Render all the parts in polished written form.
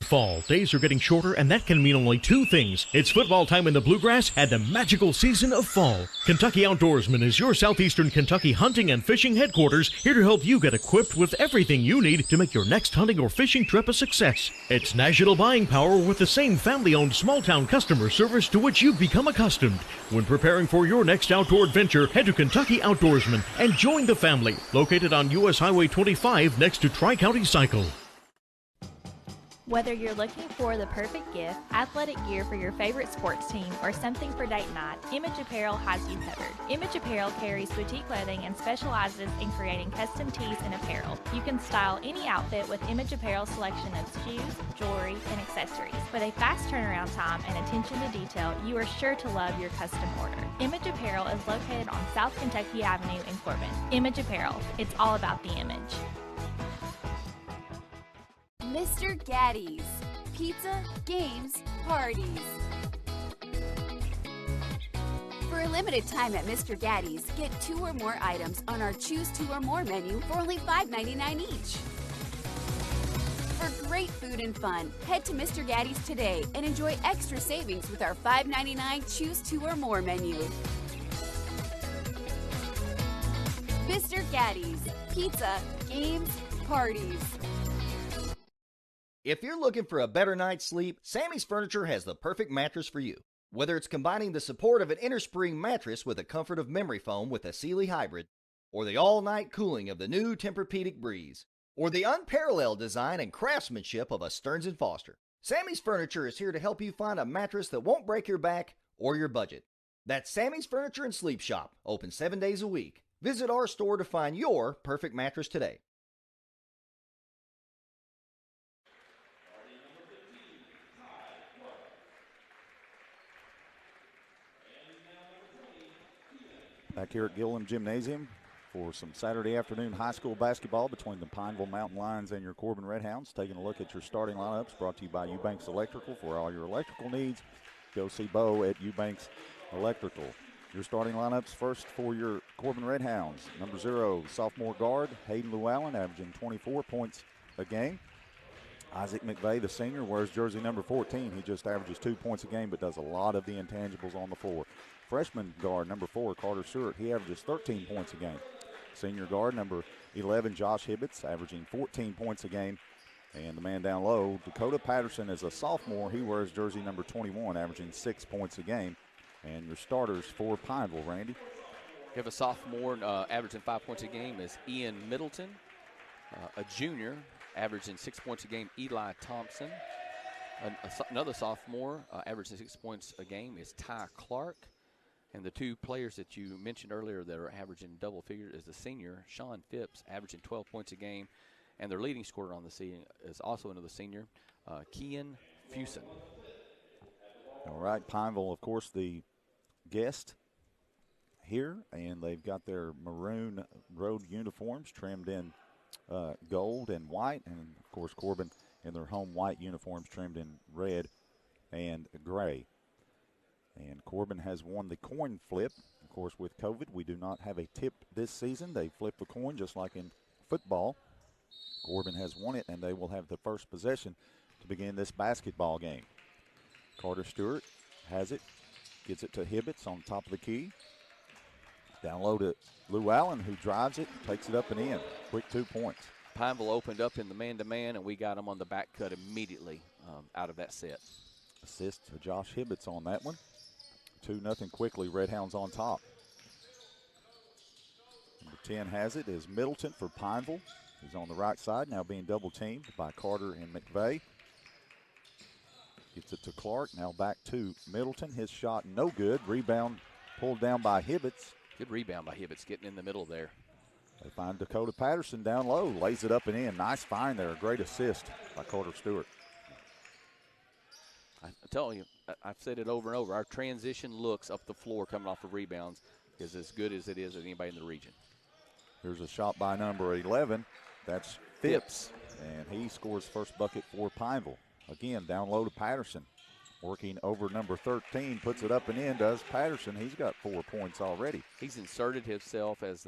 Fall. Days are getting shorter, and that can mean only two things. It's football time in the Bluegrass and the magical season of fall. Kentucky Outdoorsman is your southeastern Kentucky hunting and fishing headquarters, here to help you get equipped with everything you need to make your next hunting or fishing trip a success. It's national buying power with the same family-owned small-town customer service to which you've become accustomed. When preparing for your next outdoor adventure, head to Kentucky Outdoorsman and join the family. Located on U.S. Highway 25 next to Tri-County Cycle. Whether you're looking for the perfect gift, athletic gear for your favorite sports team, or something for date night, Image Apparel has you covered. Image Apparel carries boutique clothing and specializes in creating custom tees and apparel. You can style any outfit with Image Apparel's selection of shoes, jewelry, and accessories. With a fast turnaround time and attention to detail, you are sure to love your custom order. Image Apparel is located on South Kentucky Avenue in Corbin. Image Apparel, it's all about the image. Mr. Gaddy's Pizza, Games, Parties. For a limited time at Mr. Gaddy's, get 2 or more items on our Choose 2 or More menu for only $5.99 each. For great food and fun, head to Mr. Gaddy's today and enjoy extra savings with our $5.99 Choose 2 or More menu. Mr. Gaddy's Pizza, Games, Parties. If you're looking for a better night's sleep, Sammy's Furniture has the perfect mattress for you. Whether it's combining the support of an innerspring mattress with the comfort of memory foam with a Sealy hybrid, or the all-night cooling of the new Tempur-Pedic Breeze, or the unparalleled design and craftsmanship of a Stearns & Foster, Sammy's Furniture is here to help you find a mattress that won't break your back or your budget. That's Sammy's Furniture and Sleep Shop, open 7 days a week. Visit our store to find your perfect mattress today. Back here at Gilliam Gymnasium for some Saturday afternoon high school basketball between the Pineville Mountain Lions and your Corbin Redhounds. Taking a look at your starting lineups, brought to you by Eubanks Electrical. For all your electrical needs, go see Bo at Eubanks Electrical. Your starting lineups first for your Corbin Redhounds. Number 0, sophomore guard, Hayden Llewellyn, averaging 24 points a game. Isaac McVeigh, the senior, wears jersey number 14. He just averages 2 points a game but does a lot of the intangibles on the floor. Freshman guard, number 4, Carter Stewart. He averages 13 points a game. Senior guard, number 11, Josh Hibbets, averaging 14 points a game. And the man down low, Dakota Patterson, is a sophomore. He wears jersey number 21, averaging 6 points a game. And your starters for Pineville, Randy. You have a sophomore averaging 5 points a game is Ian Middleton. A junior averaging 6 points a game, Eli Thompson. Another sophomore averaging 6 points a game is Ty Clark. And the two players that you mentioned earlier that are averaging double figures is the senior, Sean Phipps, averaging 12 points a game. And their leading scorer on the season is also another senior, Kian Fusen. All right, Pineville, of course, the guest here. And they've got their maroon road uniforms trimmed in gold and white. And, of course, Corbin in their home white uniforms trimmed in red and gray. And Corbin has won the coin flip. Of course, with COVID, we do not have a tip this season. They flip the coin just like in football. Corbin has won it, and they will have the first possession to begin this basketball game. Carter Stewart has it, gets it to Hibbets on top of the key. Down low to Llewellyn, who drives it, takes it up and in. Quick 2 points. Pineville opened up in the man-to-man, and we got them on the back cut immediately out of that set. Assist to Josh Hibbets on that one. 2-0 quickly. Redhounds on top. Number 10 has it is Middleton for Pineville. He's on the right side, now being double teamed by Carter and McVeigh. Gets it to Clark, now back to Middleton. His shot no good. Rebound pulled down by Hibbets. Good rebound by Hibbets, getting in the middle there. They find Dakota Patterson down low, lays it up and in. Nice find there, a great assist by Carter Stewart. I tell you, I've said it over and over, our transition looks up the floor coming off of rebounds is as good as it is at anybody in the region. Here's a shot by number 11. That's Phipps, and he scores first bucket for Pineville. Again, down low to Patterson. Working over number 13, puts it up and in, does Patterson. He's got 4 points already. He's inserted himself as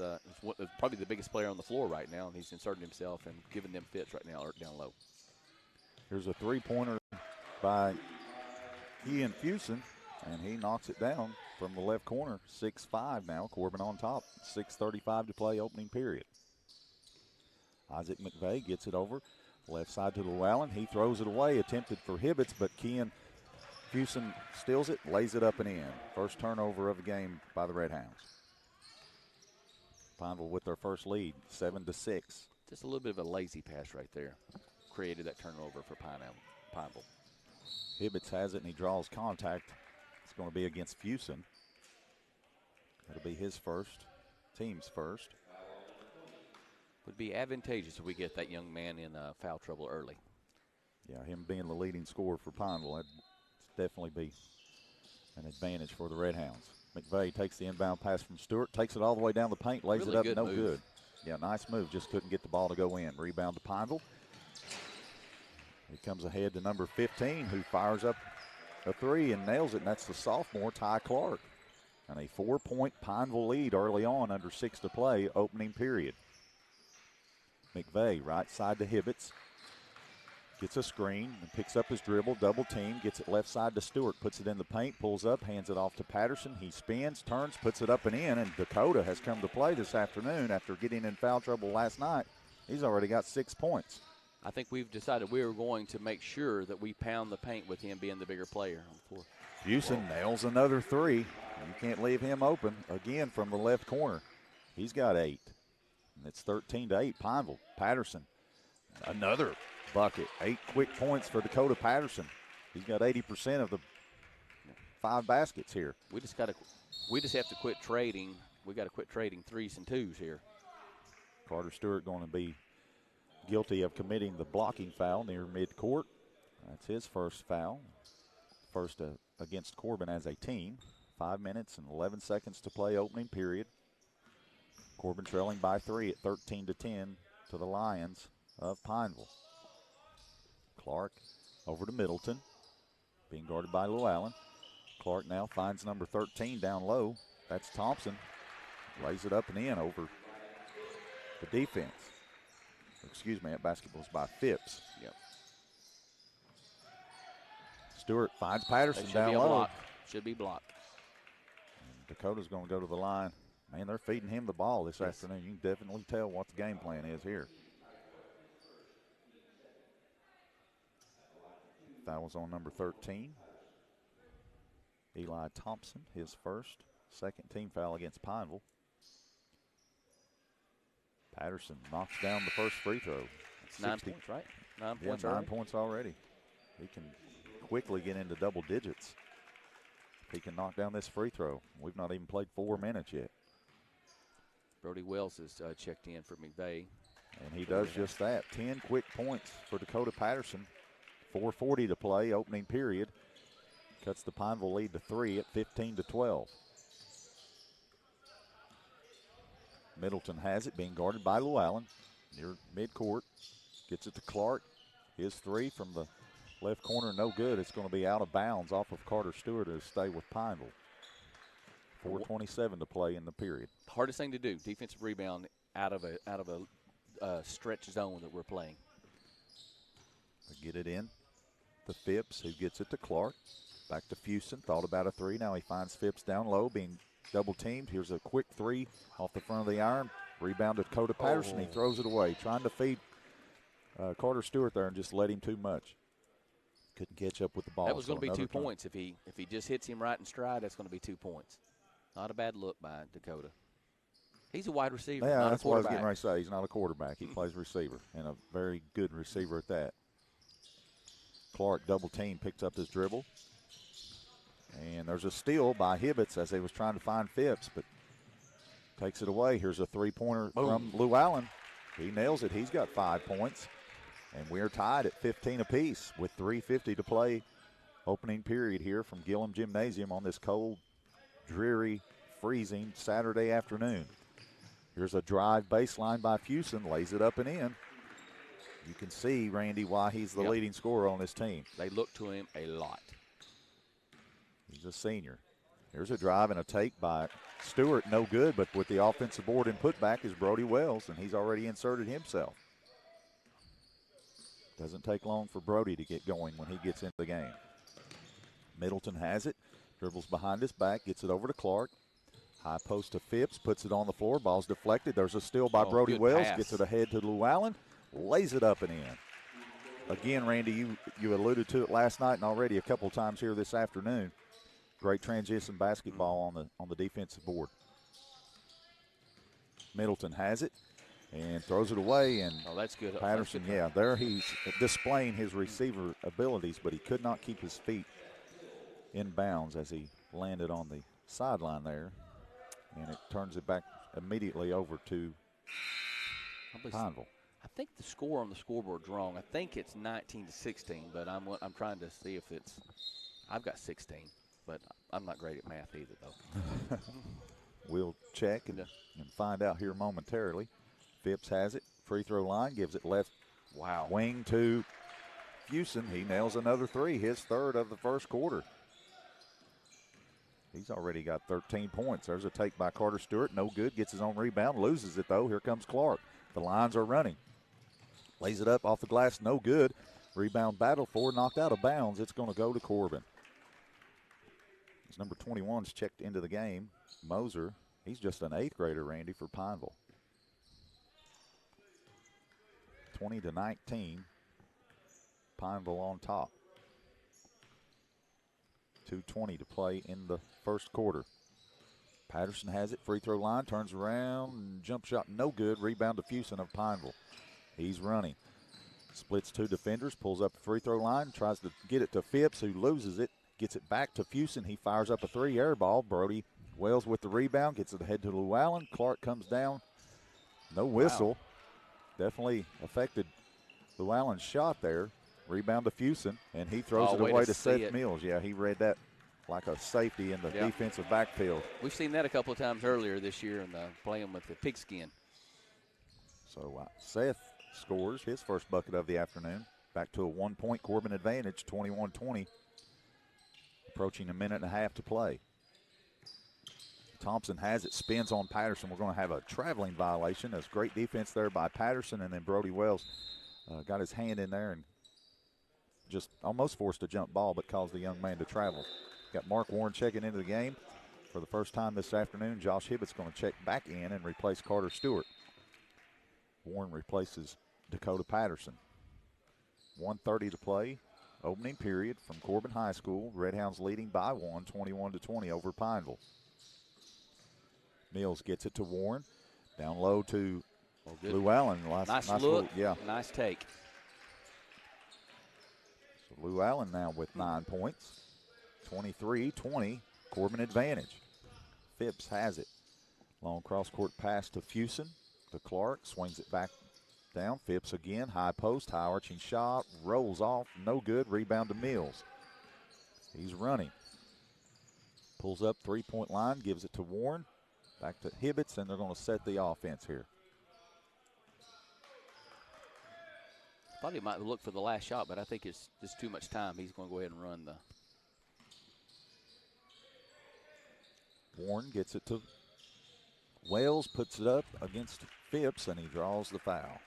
probably the biggest player on the floor right now, and he's inserted himself and given them fits right now down low. Here's a three-pointer by Ian Fusen, and he knocks it down from the left corner. 6-5 now. Corbin on top. 6:35 to play, opening period. Isaac McVeigh gets it over. Left side to Llewellyn. He throws it away. Attempted for Hibbets, but Ian Fusen steals it, lays it up and in. First turnover of the game by the Redhounds. Pineville with their first lead, 7-6. Just a little bit of a lazy pass right there. Created that turnover for Pineville. Hibbets has it, and he draws contact. It's going to be against Fusen. It'll be his first, team's first. Would be advantageous if we get that young man in foul trouble early. Yeah, him being the leading scorer for Pineville, that'd definitely be an advantage for the Redhounds. McVeigh takes the inbound pass from Stewart, takes it all the way down the paint, lays really it up, good no move. good. Yeah, nice move, just couldn't get the ball to go in. Rebound to Pineville. He comes ahead to number 15, who fires up a three and nails it, and that's the sophomore, Ty Clark. And a 4-point Pineville lead early on, under 6 to play, opening period. McVeigh, right side to Hibbets. Gets a screen and picks up his dribble, double team, gets it left side to Stewart, puts it in the paint, pulls up, hands it off to Patterson. He spins, turns, puts it up and in, and Dakota has come to play this afternoon after getting in foul trouble last night. He's already got 6 points. I think we've decided we are going to make sure that we pound the paint with him being the bigger player on the floor. Fusen nails another three. You can't leave him open again from the left corner. He's got 8. And it's 13-8, Pineville. Patterson, another bucket. 8 quick points for Dakota Patterson. He's got 80% of the 5 baskets here. We just have to quit trading. We got to quit trading 3s and 2s here. Carter Stewart going to be guilty of committing the blocking foul near midcourt. That's his first foul. First against Corbin as a team. 5 minutes and 11 seconds to play, opening period. Corbin trailing by 3 at 13-10 to the Lions of Pineville. Clark over to Middleton, being guarded by Llewellyn. Clark now finds number 13 down low. That's Thompson. Lays it up and in over the defense. Excuse me, that basketball's by Phipps. Yep. Stewart finds Patterson down low. Should be blocked. And Dakota's going to go to the line. Man, they're feeding him the ball this afternoon. You can definitely tell what the game plan is here. Foul's on number 13. Eli Thompson, his first. Second team foul against Pineville. Patterson knocks down the first free throw. It's 9 points, right? 9 points yeah, 9 already? points already. He can quickly get into double digits. He can knock down this free throw. We've not even played 4 minutes yet. Brody Wells has checked in for McVeigh. And he does just that. 10 quick points for Dakota Patterson. 4:40 to play, opening period. Cuts the Pineville lead to 3 at 15-12. Middleton has it, being guarded by Llewellyn near midcourt. Gets it to Clark. His 3 from the left corner, no good. It's going to be out of bounds off of Carter Stewart to stay with Pineville. 4:27 to play in the period. Hardest thing to do, defensive rebound out of a stretch zone that we're playing. They get it in to Phipps, who gets it to Clark. Back to Fusen. Thought about a 3. Now he finds Phipps down low, being double teamed. Here's a quick 3 off the front of the iron. Rebound to Dakota Patterson. He throws it away, trying to feed Carter Stewart there and just let him too much. Couldn't catch up with the ball. That was going to be 2 points. If he just hits him right in stride, that's going to be 2 points. Not a bad look by Dakota. He's a wide receiver, yeah, not that's a what I was quarterback. getting ready to say. He's not a quarterback. He plays receiver, and a very good receiver at that. Clark double team, picks up his dribble. And there's a steal by Hibbets as they was trying to find Phipps, but takes it away. Here's a three-pointer from Llewellyn. He nails it. He's got 5 points. And we're tied at 15 apiece with 3:50 to play, opening period here from Gillum Gymnasium on this cold, dreary, freezing Saturday afternoon. Here's a drive baseline by Fusen, lays it up and in. You can see, Randy, why he's the leading scorer on this team. They look to him a lot. He's a senior. Here's a drive and a take by Stewart, no good, but with the offensive board and putback is Brody Wells, and he's already inserted himself. Doesn't take long for Brody to get going when he gets into the game. Middleton has it, dribbles behind his back, gets it over to Clark. High post to Phipps, puts it on the floor. Ball's deflected. There's a steal by Brody Wells. Pass. Gets it ahead to Llewellyn. Lays it up and in. Again, Randy, you alluded to it last night and already a couple times here this afternoon. Great transition basketball on the defensive board. Middleton has it and throws it away. And that's good. Patterson, there he's displaying his receiver abilities, but he could not keep his feet in bounds as he landed on the sideline there. And it turns it back immediately over to Pineville. I think the score on the scoreboard's wrong. I think it's 19-16, but I'm trying to see if it's – I've got 16, but I'm not great at math either, though. We'll check and find out here momentarily. Phipps has it. Free throw line, gives it left wing to Fusen. He nails another three, his third of the first quarter. He's already got 13 points. There's a take by Carter Stewart. No good. Gets his own rebound. Loses it, though. Here comes Clark. The lines are running. Lays it up off the glass. No good. Rebound battle for. Knocked out of bounds. It's going to go to Corbin. His number 21's checked into the game. Moser. He's just an 8th grader, Randy, for Pineville. 20-19. Pineville on top. 2:20 to play in the first quarter. Patterson has it, free throw line, turns around, jump shot no good, rebound to Fusen of Pineville. He's running. Splits two defenders, pulls up the free throw line, tries to get it to Phipps, who loses it, gets it back to Fusen. He fires up a 3 air ball. Brody Wells with the rebound, gets it ahead to Llewellyn. Clark comes down. No whistle. Definitely affected Llewellyn's shot there. Rebound to Fusen, and he throws it away to Seth Mills. Yeah, he read that like a safety in the defensive backfield. We've seen that a couple of times earlier this year in playing with the pigskin. So Seth scores his first bucket of the afternoon. Back to a 1-point Corbin advantage, 21-20. Approaching a minute and a half to play. Thompson has it, spins on Patterson. We're going to have a traveling violation. That's great defense there by Patterson, and then Brody Wells got his hand in there and just almost forced a jump ball, but caused the young man to travel. Got Mark Warren checking into the game for the first time this afternoon. Josh Hibbett's going to check back in and replace Carter Stewart. Warren replaces Dakota Patterson. 1:30 to play, opening period from Corbin High School. Redhounds leading by 1, 21-20 over Pineville. Mills gets it to Warren. Down low to Llewellyn. Nice look. Nice take. Llewellyn now with 9 points. 23-20, Corbin advantage. Phipps has it. Long cross-court pass to Fusen. To Clark, swings it back down. Phipps again, high post, high arching shot, rolls off, no good. Rebound to Mills. He's running. Pulls up 3-point line, gives it to Warren. Back to Hibbets, and they're going to set the offense here. Thought he might look for the last shot, but I think it's just too much time. He's going to go ahead and run the. Warren gets it to Wells, puts it up against Phipps, and he draws the foul.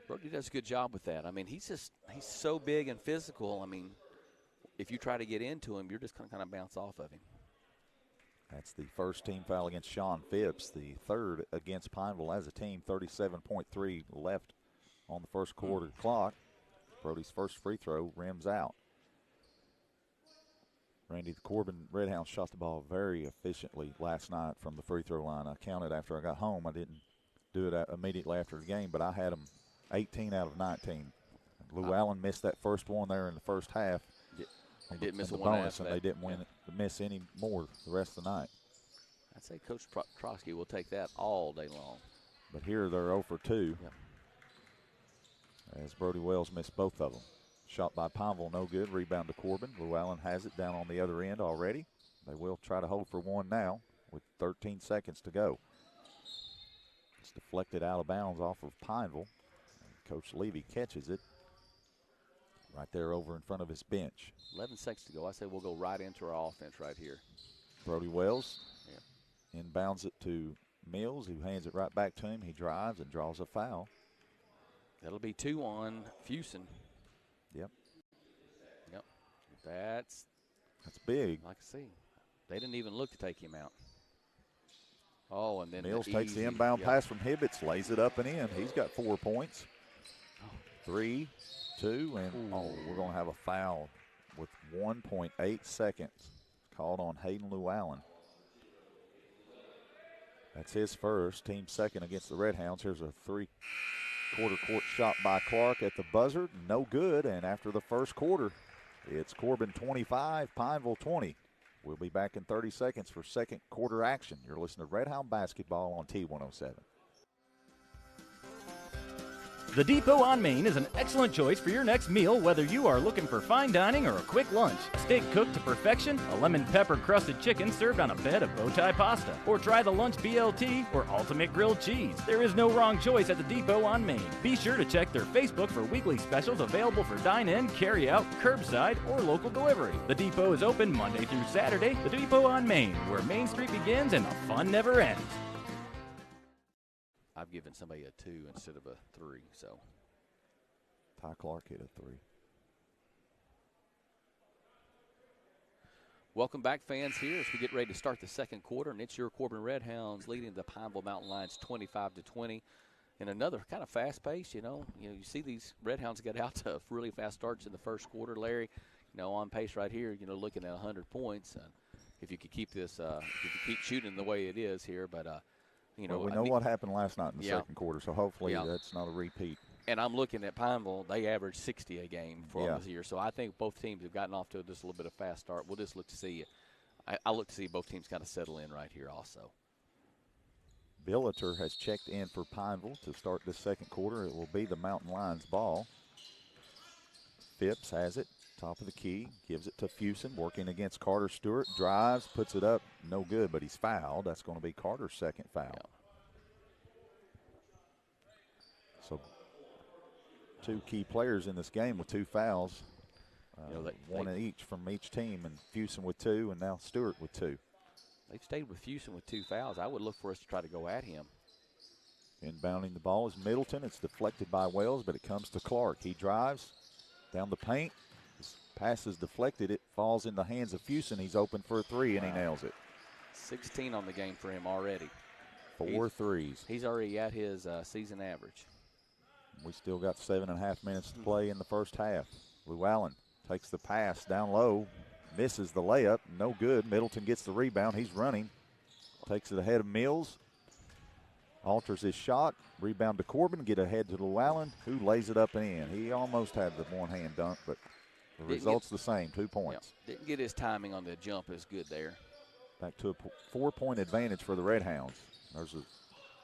Brody does a good job with that. I mean, he's so big and physical. I mean, if you try to get into him, you're just going to kind of bounce off of him. That's the first team foul against Sean Phipps, the third against Pineville as a team. 37.3 left on the first quarter clock. Brody's first free throw rims out. Randy, the Corbin Redhounds shot the ball very efficiently last night from the free throw line. I counted after I got home. I didn't do it immediately after the game, but I had them 18 out of 19. Llewellyn missed that first one there in the first half. They didn't miss the one bonus, and they didn't miss any more the rest of the night. I'd say Coach Trotsky will take that all day long. But here they're 0 for 2. Yep. As Brody Wells missed both of them. Shot by Pineville, no good. Rebound to Corbin. Llewellyn has it down on the other end already. They will try to hold for one now with 13 seconds to go. It's deflected out of bounds off of Pineville. Coach Levy catches it right there over in front of his bench. 11 seconds to go. I say we'll go right into our offense right here. Brody Wells inbounds it to Mills, who hands it right back to him. He drives and draws a foul. That'll be 2 on Fusen. Yep. Yep. That's big. like I see. They didn't even look to take him out. Oh, and then Mills takes the inbound pass from Hibbets, lays it up and in. He's got 4 points. 3, 2, and we're going to have a foul with 1.8 seconds called on Hayden Llewellyn. That's his first, team second against the Redhounds. Here's a 3-quarter court shot by Clark at the buzzer. No good, and after the first quarter, it's Corbin 25, Pineville 20. We'll be back in 30 seconds for second quarter action. You're listening to Redhound Basketball on T107. The Depot on Main is an excellent choice for your next meal, whether you are looking for fine dining or a quick lunch. Steak cooked to perfection, a lemon pepper crusted chicken served on a bed of bow tie pasta, or try the lunch BLT or ultimate grilled cheese. There is no wrong choice at the Depot on Main. Be sure to check their Facebook for weekly specials available for dine-in, carry-out, curbside, or local delivery. The Depot is open Monday through Saturday. The Depot on Main, where Main Street begins and the fun never ends. I've given somebody a 2 instead of a 3, so. Ty Clark hit a 3. Welcome back, fans, here as we get ready to start the second quarter, and it's your Corbin Redhounds leading the Pineville Mountain Lions 25-20. In another kind of fast pace, you see these Redhounds get out to really fast starts in the first quarter. Larry, on pace right here, looking at 100 points. If you could keep this, if you could keep shooting the way it is here, but. We know what happened last night in the second quarter, so hopefully that's not a repeat. And I'm looking at Pineville. They average 60 a game for this year. So I think both teams have gotten off to just a little bit of a fast start. We'll just look to see. I look to see both teams kind of settle in right here also. Billiter has checked in for Pineville to start this second quarter. It will be the Mountain Lions ball. Phipps has it, top of the key, gives it to Fusen, working against Carter Stewart, drives, puts it up, no good, but he's fouled. That's going to be Carter's second foul. Yeah. So 2 key players in this game with 2 fouls, one each from each team, and Fusen with 2, and now Stewart with 2. They've stayed with Fusen with 2 fouls. I would look for us to try to go at him. Inbounding the ball is Middleton. It's deflected by Wells, but it comes to Clark. He drives down the paint. His pass is deflected. It falls in the hands of Fusen. He's open for a 3, and he nails it. 16 on the game for him already. 4 threes. He's already at his season average. We still got 7.5 minutes to play in the first half. Llewellyn takes the pass down low, misses the layup, no good. Middleton gets the rebound. He's running, takes it ahead of Mills, alters his shot, rebound to Corbin, get ahead to Llewellyn, who lays it up and in. He almost had the one-hand dunk, but the result's the same, 2 points. Yeah, didn't get his timing on the jump as good there. Back to a 4-point advantage for the Redhounds. There's a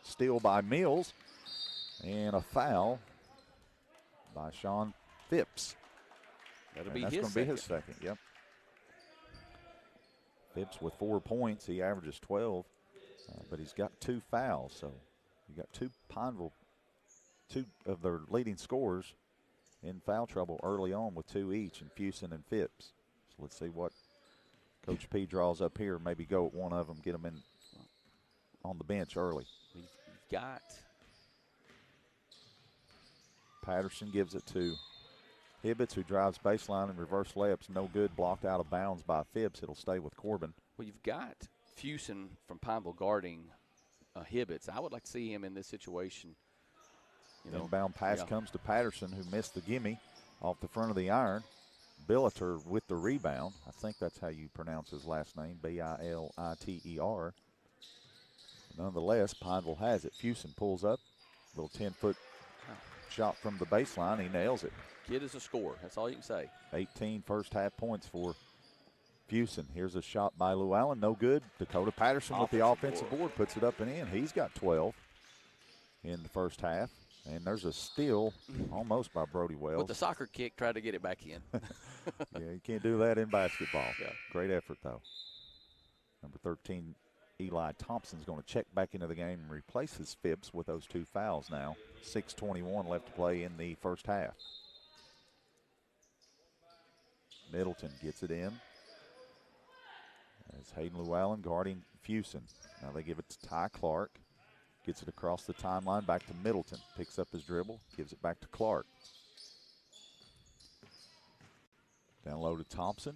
steal by Mills and a foul by Sean Phipps. That's going to be his second, yep. Phipps with 4 points. He averages 12, but he's got 2 fouls. So you got 2 of their leading scorers in foul trouble early on with 2 each, in Fusen and Phipps. So let's see what Coach P draws up here. Maybe go at one of them, get them in on the bench early. We've got Patterson gives it to Hibbets, who drives baseline and reverse layups. No good, blocked out of bounds by Phipps. It'll stay with Corbin. Well, you've got Fusen from Pineville guarding Hibbets. I would like to see him in this situation. Inbound pass comes to Patterson, who missed the gimme off the front of the iron. Billiter with the rebound. I think that's how you pronounce his last name, Biliter. Nonetheless, Pineville has it. Fusen pulls up, little 10-foot shot from the baseline. He nails it. Kid is a scorer. That's all you can say. 18 first-half points for Fusen. Here's a shot by Llewellyn. No good. Dakota Patterson with the offensive board puts it up and in. He's got 12 in the first half. And there's a steal almost by Brody Wells. With the soccer kick, try to get it back in. Yeah, you can't do that in basketball. Yeah. Great effort, though. Number 13, Eli Thompson's going to check back into the game and replaces Phipps with those 2 fouls now. 6:21 left to play in the first half. Middleton gets it in. As Hayden Llewellyn guarding Fusen. Now they give it to Ty Clark. Gets it across the timeline back to Middleton. Picks up his dribble, gives it back to Clark. Down low to Thompson.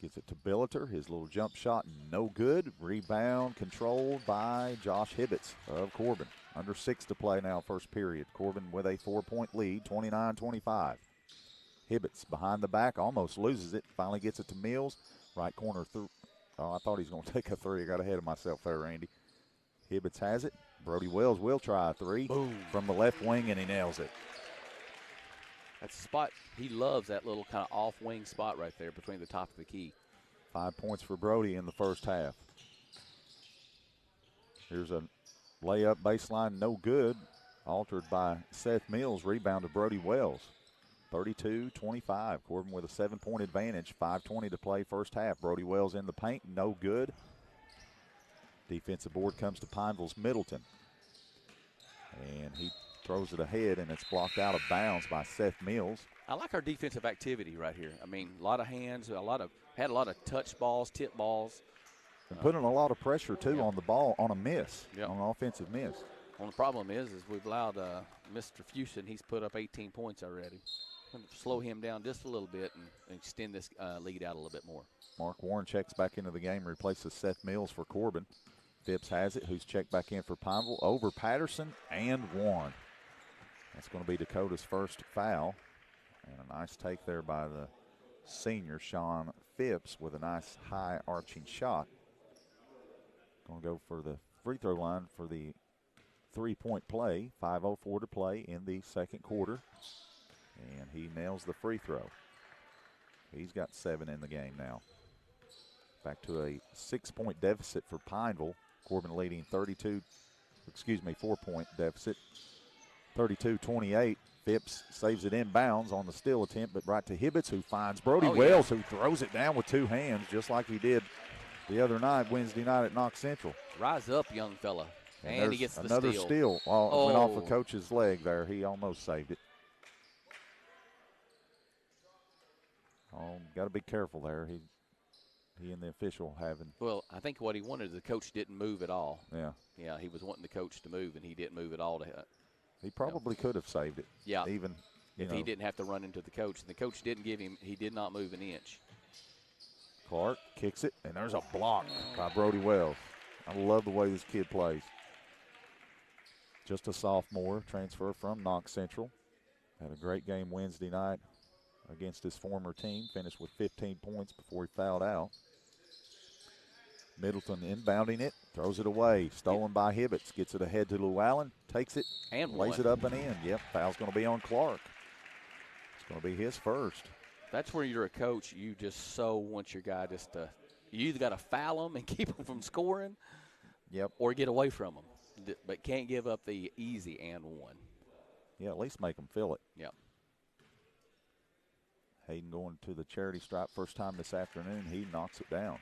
Gets it to Billiter. His little jump shot, no good. Rebound controlled by Josh Hibbets of Corbin. Under 6 to play now, first period. Corbin with a 4-point lead, 29-25. Hibbets behind the back, almost loses it. Finally gets it to Mills. Right corner through. Oh, I thought he was going to take a three. I got ahead of myself there, Randy. Hibbets has it. Brody Wells will try a three. Boom. From the left wing, and he nails it. That's a spot. He loves that little kind of off-wing spot right there between the top of the key. 5 points for Brody in the first half. Here's a layup baseline, no good. Altered by Seth Mills. Rebound to Brody Wells. 32-25. Corbin with a 7-point advantage. 5:20 to play first half. Brody Wells in the paint, no good. Defensive board comes to Pineville's Middleton. And he throws it ahead, and it's blocked out of bounds by Seth Mills. I like our defensive activity right here. I mean, a lot of hands, had a lot of touch balls, tip balls. And putting a lot of pressure, too, on the ball, on a miss, Yep. on an offensive miss. Well, the problem is we've allowed Mr. Fuson, he's put up 18 points already. Going to slow him down just a little bit and extend this lead out a little bit more. Mark Warren checks back into the game, replaces Seth Mills for Corbin. Phipps has it, who's checked back in for Pineville. Over Patterson and one. That's going to be Dakota's first foul. And a nice take there by the senior, Sean Phipps, with a nice high arching shot. Going to go for the free throw line for the 3-point play. 5:04 to play in the second quarter. And he nails the free throw. He's got 7 in the game now. Back to a 6-point deficit for Pineville. Corbin leading 4-point deficit. 32-28. Phipps saves it inbounds on the steal attempt, but right to Hibbets, who finds Brody Wells, who throws it down with 2 hands, just like he did the other night, Wednesday night at Knox Central. Rise up, young fella. And he gets the another steal. Went off the coach's leg there. He almost saved it. Oh, got to be careful there. He and the official having. Well, I think what he wanted, the coach didn't move at all. Yeah. Yeah, he was wanting the coach to move, and he didn't move at all. He probably could have saved it. Yeah. Even if he didn't have to run into the coach. And the coach didn't give him, he did not move an inch. Clark kicks it, and there's a block by Brody Wells. I love the way this kid plays. Just a sophomore, transfer from Knox Central. Had a great game Wednesday night against his former team. Finished with 15 points before he fouled out. Middleton inbounding it, throws it away. Stolen by Hibbets. Gets it ahead to Llewellyn. Takes it and lays it up and in. Yep, foul's going to be on Clark. It's going to be his first. That's where you're a coach. You just so want your guy just to – you either got to foul him and keep him from scoring or get away from him. But can't give up the easy and one. Yeah, at least make them feel it. Yep. Hayden going to the charity stripe first time this afternoon. He knocks it down.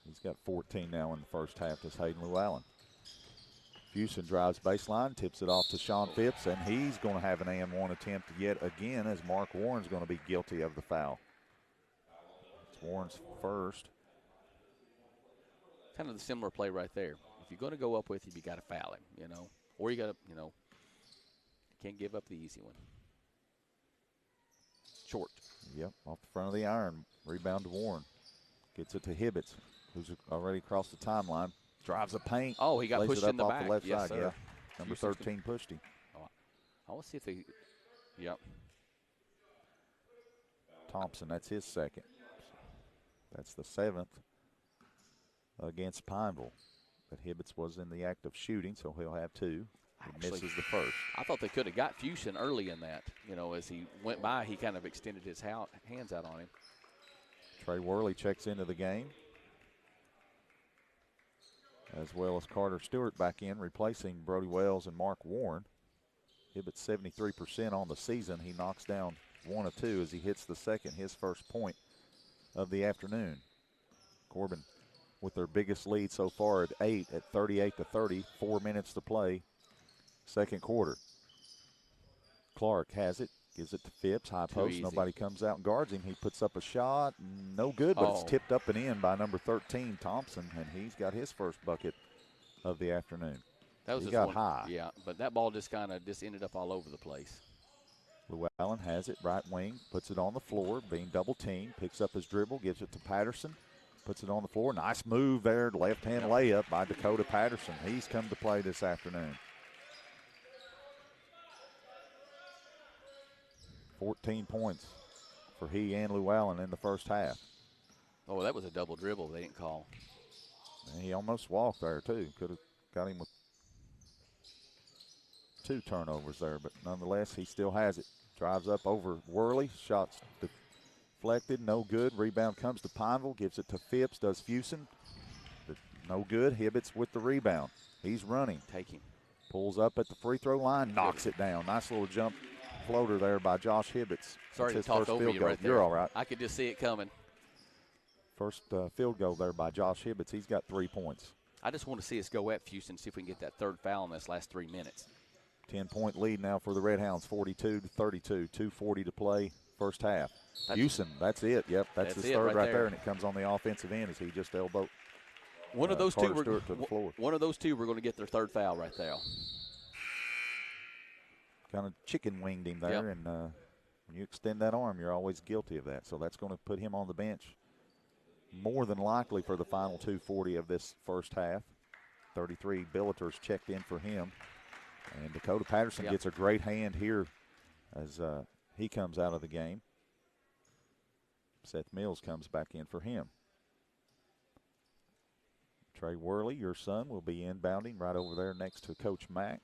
He's got 14 now in the first half. Does Hayden Llewellyn. Fuson drives baseline, tips it off to Sean Phipps, and he's going to have an and-one attempt yet again as Mark Warren's going to be guilty of the foul. It's Warren's first. Kind of the similar play right there. If you're going to go up with him, you got to foul him, or you got to, can't give up the easy one. Short. Yep, off the front of the iron. Rebound to Warren. Gets it to Hibbets, who's already across the timeline. Drives the paint. Oh, he got pushed in the off back. The left yes, side, sir. yeah. Number 13 pushed him. I want to see if they, yep. Thompson, that's his second. That's the 7th against Pineville. But Hibbets was in the act of shooting, so he'll have 2. He misses the first. I thought they could have got Fuson early in that. As he went by, he kind of extended his hands out on him. Trey Worley checks into the game, as well as Carter Stewart back in, replacing Brody Wells and Mark Warren. Hibbets 73% on the season. He knocks down 1 of 2 as he hits the second, his first point of the afternoon. Corbin with their biggest lead so far at 8 at 38-30, 4 minutes to play, second quarter. Clark has it, Gives it to Phipps, high Too post. easy. Nobody comes out and guards him. He puts up a shot, no good, but it's tipped up and in by number 13, Thompson, and he's got his first bucket of the afternoon. That was he just got one, high. Yeah, but that ball just kind of ended up all over the place. Llewellyn has it, right wing, puts it on the floor, being double teamed, picks up his dribble, gives it to Patterson, puts it on the floor. Nice move there, left-hand layup by Dakota Patterson. He's come to play this afternoon. 14 points for he and Llewellyn in the first half. Oh, that was a double dribble they didn't call. And he almost walked there, too. Could have got him with 2 turnovers there, but nonetheless, he still has it. Drives up over Worley. Shots deflected, no good. Rebound comes to Pineville, gives it to Phipps, does Fusen. No good. Hibbets with the rebound. He's running. Take him. Pulls up at the free throw line, knocks it down. Nice little jump floater there by Josh Hibbets. Sorry That's to his talk first over field you goal. right there. You're all right. I could just see it coming. First field goal there by Josh Hibbets. He's got 3 points. I just want to see us go at Fusen, see if we can get that third foul in this last 3 minutes. 10-point lead now for the Redhounds, 42-32, 2:40 to play, first half. Fusen, that's it. Yep, that's his third right there, and it comes on the offensive end as he just elbowed one of those two. Stewart to the floor. One of those two, we're going to get their third foul right there. Kind of chicken winged him there, and when you extend that arm, you're always guilty of that. So that's going to put him on the bench more than likely for the final 2:40 of this first half. 33 Billeters checked in for him. And Dakota Patterson gets a great hand here as he comes out of the game. Seth Mills comes back in for him. Trey Worley, your son, will be inbounding right over there next to Coach Mack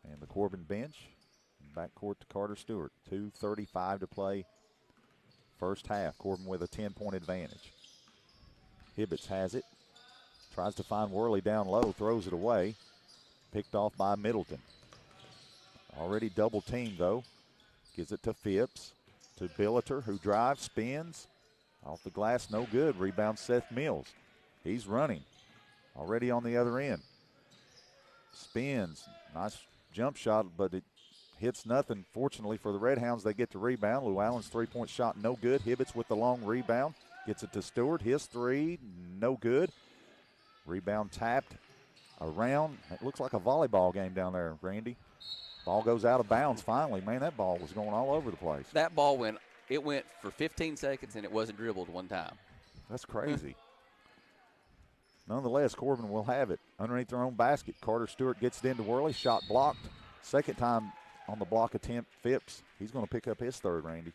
and the Corbin bench. Backcourt to Carter Stewart. 2:35 to play first half. Corbin with a 10-point advantage. Hibbets has it. Tries to find Worley down low, throws it away. Picked off by Middleton. Already double teamed though. Gives it to Phipps, to Billeter, who drives, spins. Off the glass, no good. Rebound Seth Mills. He's running. Already on the other end. Spins. Nice jump shot, but it hits nothing. Fortunately for the Redhounds, they get the rebound. Llewellyn's three-point shot, no good. Hibbets with the long rebound. Gets it to Stewart. His three, no good. Rebound tapped around. It looks like a volleyball game down there, Randy. Ball goes out of bounds finally. Man, that ball was going all over the place. That ball went for 15 seconds and it wasn't dribbled one time. That's crazy. Nonetheless, Corbin will have it underneath their own basket. Carter Stewart gets it into Worley. Shot blocked. Second time on the block attempt, Phipps. He's going to pick up his third, Randy.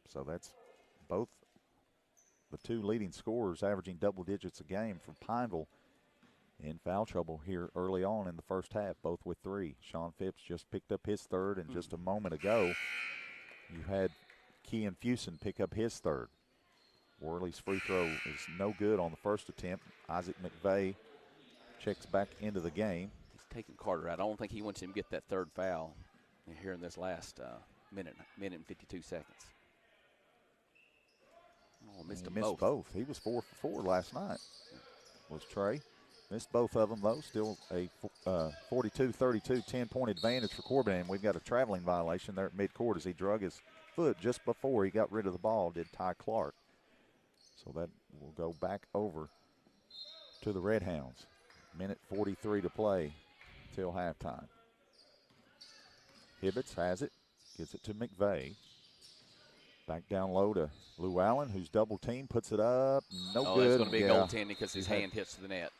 So that's both the two leading scorers averaging double digits a game for Pineville in foul trouble here early on in the first half, both with 3. Sean Phipps just picked up his third, and just a moment ago, you had Kean Fusen pick up his third. Worley's free throw is no good on the first attempt. Isaac McVeigh checks back into the game. He's taking Carter out. I don't think he wants him to get that third foul here in this last minute and 52 seconds. Oh, missed both. He was 4 for 4 last night, was Trey. Missed both of them, though. Still a 42-32 10-point advantage for Corbin. And we've got a traveling violation there at midcourt as he drug his foot just before he got rid of the ball, did Ty Clark. So that will go back over to the Redhounds. Minute 43 to play till halftime. Hibbets has it, gives it to McVeigh. Back down low to Llewellyn, who's double teamed, puts it up, no good. It's going to be goaltending because his hand hits the net.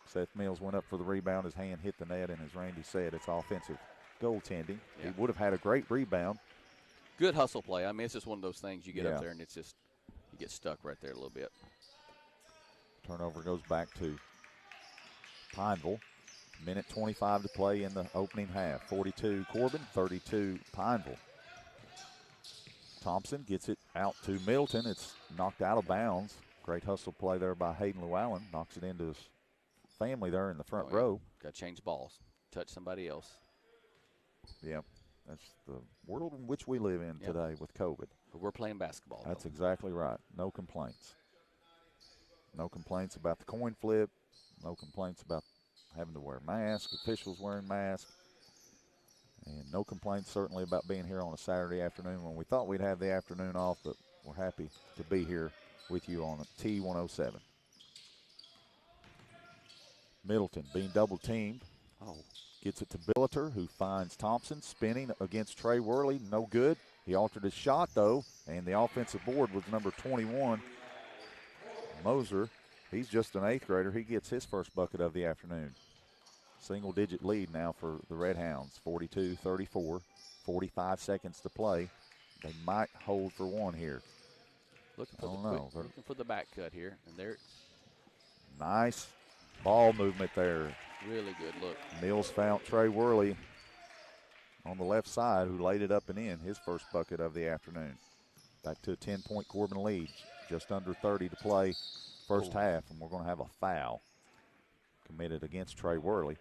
Seth Mills went up for the rebound. His hand hit the net, and as Randy said, it's offensive goaltending. Yeah. He would have had a great rebound. Good hustle play. I mean, it's just one of those things you get up there, and it's just you get stuck right there a little bit. Turnover goes back to Pineville. Minute 25 to play in the opening half. 42 Corbin, 32 Pineville. Thompson gets it out to Middleton. It's knocked out of bounds. Great hustle play there by Hayden Llewellyn. Knocks it into his family there in the front row. Got to change balls. Touch somebody else. Yeah, that's the world in which we live in today with COVID. But we're playing basketball. That's exactly right. No complaints. No complaints about the coin flip. No complaints about having to wear masks, officials wearing masks. And no complaints certainly about being here on a Saturday afternoon when we thought we'd have the afternoon off, but we're happy to be here with you on T107. Middleton being double teamed. Gets it to Billiter, who finds Thompson spinning against Trey Worley. No good. He altered his shot, though, and the offensive board was number 21, Moser. He's just an eighth grader. He gets his first bucket of the afternoon. Single-digit lead now for the Redhounds, 42-34, 45 seconds to play. They might hold for one here. Looking for the back cut here, and there. Nice ball movement there. Really good look. Mills found Trey Worley on the left side, who laid it up and in, his first bucket of the afternoon. Back to a 10-point Corbin lead. Just under 30 to play first half, and we're going to have a foul committed against Trey Worley.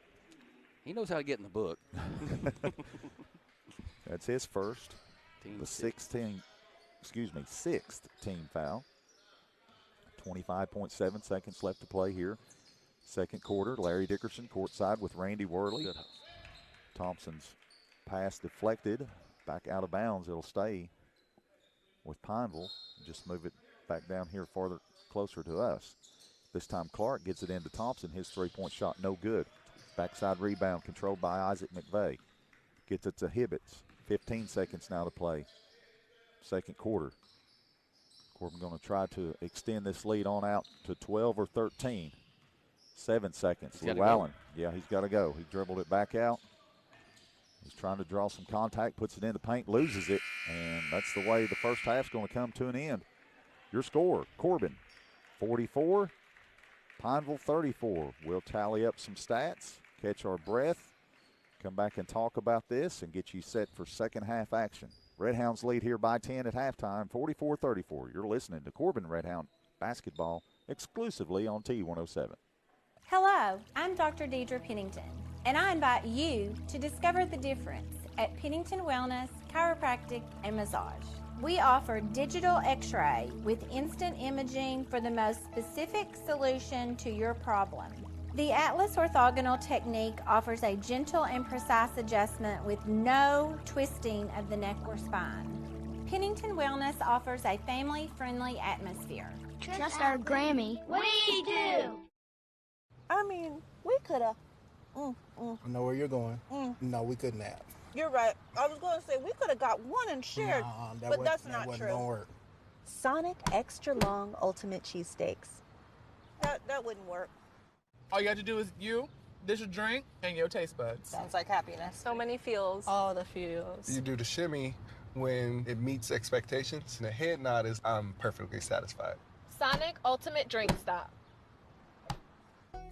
He knows how to get in the book. That's his first. Sixth team foul. 25.7 seconds left to play here. Second quarter, Larry Dickerson courtside with Randy Worley. Good. Thompson's pass deflected, back out of bounds. It'll stay with Pineville. Just move it back down here farther, closer to us. This time Clark gets it into Thompson. His three-point shot no good. Backside rebound controlled by Isaac McVeigh. Gets it to Hibbets. 15 seconds now to play. Second quarter. Corbin going to try to extend this lead on out to 12 or 13. 7 seconds. Llewellyn. Yeah, he's got to go. He dribbled it back out. He's trying to draw some contact, puts it in the paint, loses it, and that's the way the first half's going to come to an end. Your score, Corbin 44, Pineville 34. We'll tally up some stats, catch our breath, come back and talk about this, and get you set for second half action. Redhounds lead here by 10 at halftime, 44-34. You're listening to Corbin Redhound basketball exclusively on T107. Hello, I'm Dr. Deidre Pennington, and I invite you to discover the difference at Pennington Wellness, Chiropractic, and Massage. We offer digital x-ray with instant imaging for the most specific solution to your problem. The Atlas orthogonal technique offers a gentle and precise adjustment with no twisting of the neck or spine. Pennington Wellness offers a family-friendly atmosphere. Trust our Grammy. What do you do? I mean, we could have. I know where you're going. No, we couldn't have. You're right. I was going to say we could have got one and shared, but that's not true. Gonna work. Sonic Extra Long Ultimate Cheesesteaks. That wouldn't work. All you have to do is dish a drink, and your taste buds. Sounds like happiness. So many feels. All the feels. You do the shimmy when it meets expectations, and the head nod is I'm perfectly satisfied. Sonic Ultimate Drink Stop.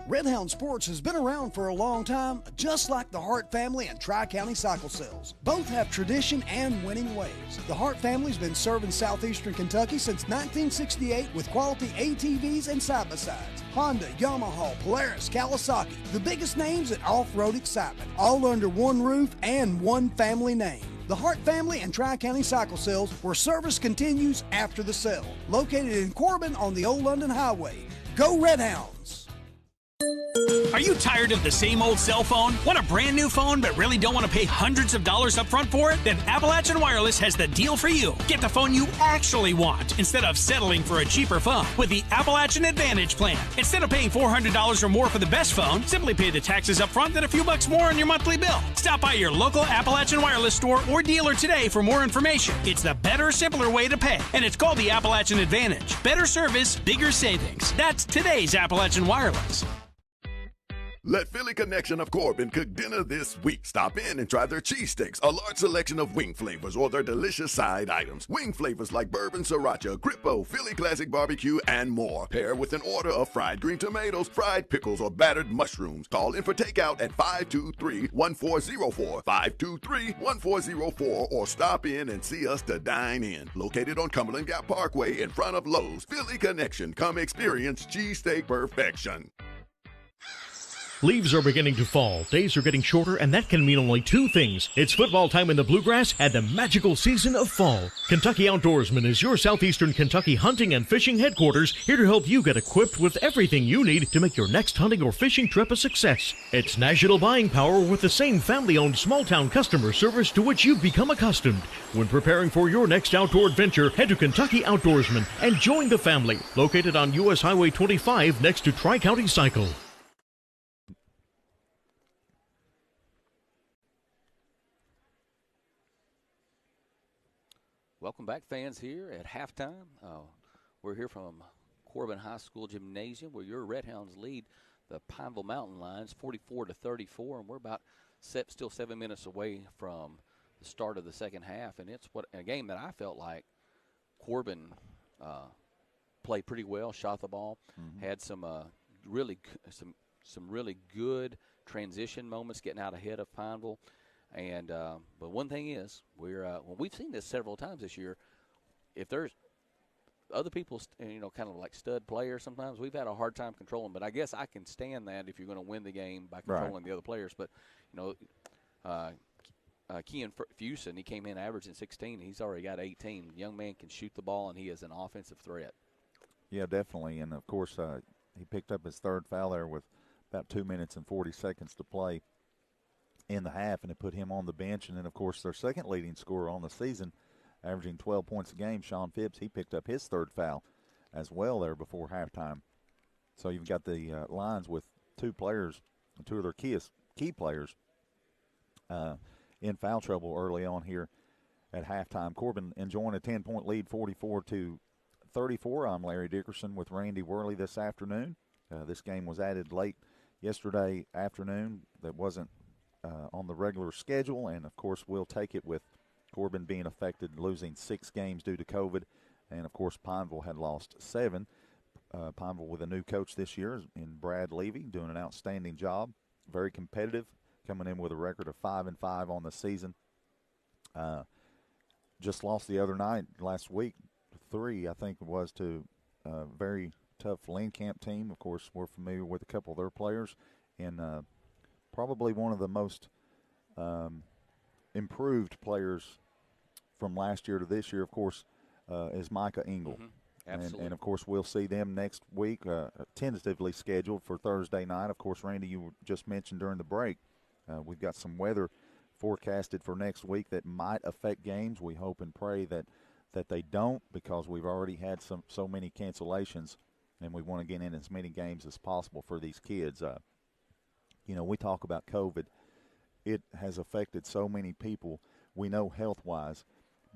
Redhound Sports has been around for a long time, just like the Hart family and Tri-County Cycle Sales. Both have tradition and winning ways. The Hart family's been serving southeastern Kentucky since 1968 with quality ATVs and side-by-sides. Honda, Yamaha, Polaris, Kawasaki, the biggest names in off-road excitement, all under one roof and one family name. The Hart family and Tri-County Cycle Sales, where service continues after the sale. Located in Corbin on the Old London Highway. Go Redhounds! Are you tired of the same old cell phone? Want a brand new phone but really don't want to pay hundreds of dollars up front for it? Then Appalachian Wireless has the deal for you. Get the phone you actually want instead of settling for a cheaper phone with the Appalachian Advantage plan. Instead of paying $400 or more for the best phone, simply pay the taxes up front and a few bucks more on your monthly bill. Stop by your local Appalachian Wireless store or dealer today for more information. It's the better, simpler way to pay, and it's called the Appalachian Advantage. Better service, bigger savings. That's today's Appalachian Wireless. Let Philly Connection of Corbin cook dinner this week. Stop in and try their cheesesteaks, a large selection of wing flavors, or their delicious side items. Wing flavors like bourbon sriracha, grippo, Philly classic barbecue, and more. Pair with an order of fried green tomatoes, fried pickles, or battered mushrooms. Call in for takeout at 523-1404, 523-1404, or stop in and see us to dine in. Located on Cumberland Gap Parkway in front of Lowe's. Philly Connection. Come experience cheesesteak perfection. Leaves are beginning to fall, days are getting shorter, and that can mean only two things. It's football time in the Bluegrass and the magical season of fall. Kentucky Outdoorsman is your southeastern Kentucky hunting and fishing headquarters, here to help you get equipped with everything you need to make your next hunting or fishing trip a success. It's national buying power with the same family-owned small-town customer service to which you've become accustomed. When preparing for your next outdoor adventure, head to Kentucky Outdoorsman and join the family. Located on U.S. Highway 25 next to Tri-County Cycle. Welcome back, fans, here at halftime. We're here from Corbin High School Gymnasium, where your Redhounds lead the Pineville Mountain Lions 44-34, and we're about still 7 minutes away from the start of the second half. And it's a game that I felt like Corbin played pretty well, shot the ball, had some really good transition moments, getting out ahead of Pineville. And but one thing is, we've seen this several times this year. If there's other people, kind of like stud players, sometimes we've had a hard time controlling. But I guess I can stand that if you're going to win the game by controlling the other players. But Kean Fuson, he came in averaging 16. He's already got 18. The young man can shoot the ball, and he is an offensive threat. Yeah, definitely. And of course, he picked up his third foul there with about 2 minutes and 40 seconds to play in the half, and it put him on the bench. And then, of course, their second leading scorer on the season, averaging 12 points a game, Sean Phipps, he picked up his third foul as well there before halftime. So you've got the Lions with two of their key players in foul trouble early on here at halftime. Corbin enjoying a 10-point lead, 44-34. I'm Larry Dickerson with Randy Worley this afternoon. This game was added late yesterday afternoon. That wasn't on the regular schedule, and of course we'll take it with Corbin being affected, losing 6 games due to COVID, and of course Pineville had lost 7. Pineville with a new coach this year in Brad Levy, doing an outstanding job, very competitive, coming in with a record of 5-5 on the season. Just lost the other night last week, 3 I think it was, to a very tough Lane Camp team. Of course we're familiar with a couple of their players, and probably one of the most improved players from last year to this year, of course, is Micah Engel. Absolutely. And, of course, we'll see them next week, tentatively scheduled for Thursday night. Of course, Randy, you just mentioned during the break, we've got some weather forecasted for next week that might affect games. We hope and pray that they don't, because we've already had so many cancellations, and we want to get in as many games as possible for these kids. We talk about COVID. It has affected so many people, we know health-wise,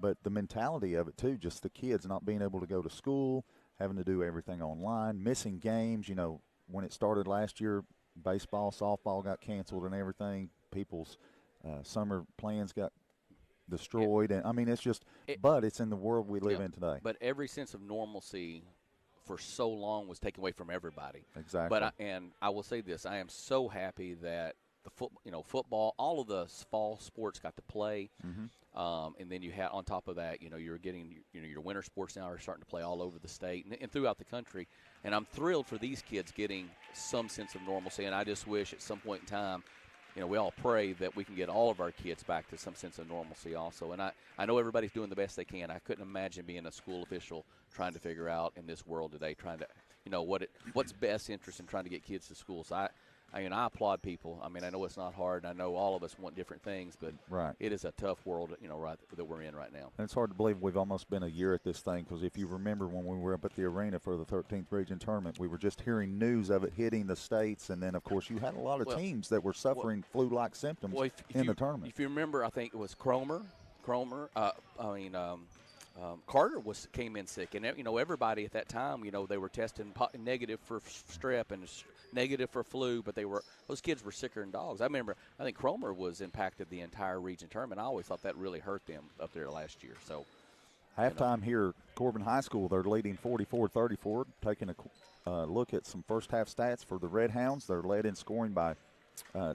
but the mentality of it too, just the kids not being able to go to school, having to do everything online, missing games. When it started last year, baseball, softball got canceled and everything. People's summer plans got destroyed. And I mean, but it's in the world we live in today. But every sense of normalcy for so long was taken away from everybody. Exactly. But I will say this: I am so happy that the football, all of the fall sports got to play, and then you had on top of that, you're getting your winter sports now are starting to play all over the state and throughout the country, and I'm thrilled for these kids getting some sense of normalcy. And I just wish at some point in time, we all pray that we can get all of our kids back to some sense of normalcy also. And I know everybody's doing the best they can. I couldn't imagine being a school official trying to figure out in this world today, trying to, what's best interest in trying to get kids to school. So I applaud people. I mean, I know it's not hard. I know all of us want different things, but it is a tough world, that we're in right now. And it's hard to believe we've almost been a year at this thing, because if you remember when we were up at the arena for the 13th region tournament, we were just hearing news of it hitting the states, and then, of course, you had a lot of teams that were suffering flu-like symptoms in the tournament. If you remember, I think it was Cromer, Carter came in sick, and everybody at that time, they were testing negative for strep and negative for flu, but those kids were sicker than dogs. I think Cromer was impacted the entire region tournament. I always thought that really hurt them up there last year. So halftime here, Corbin High School, they're leading 44-34. Taking a look at some first half stats for the Redhounds, they're led in scoring by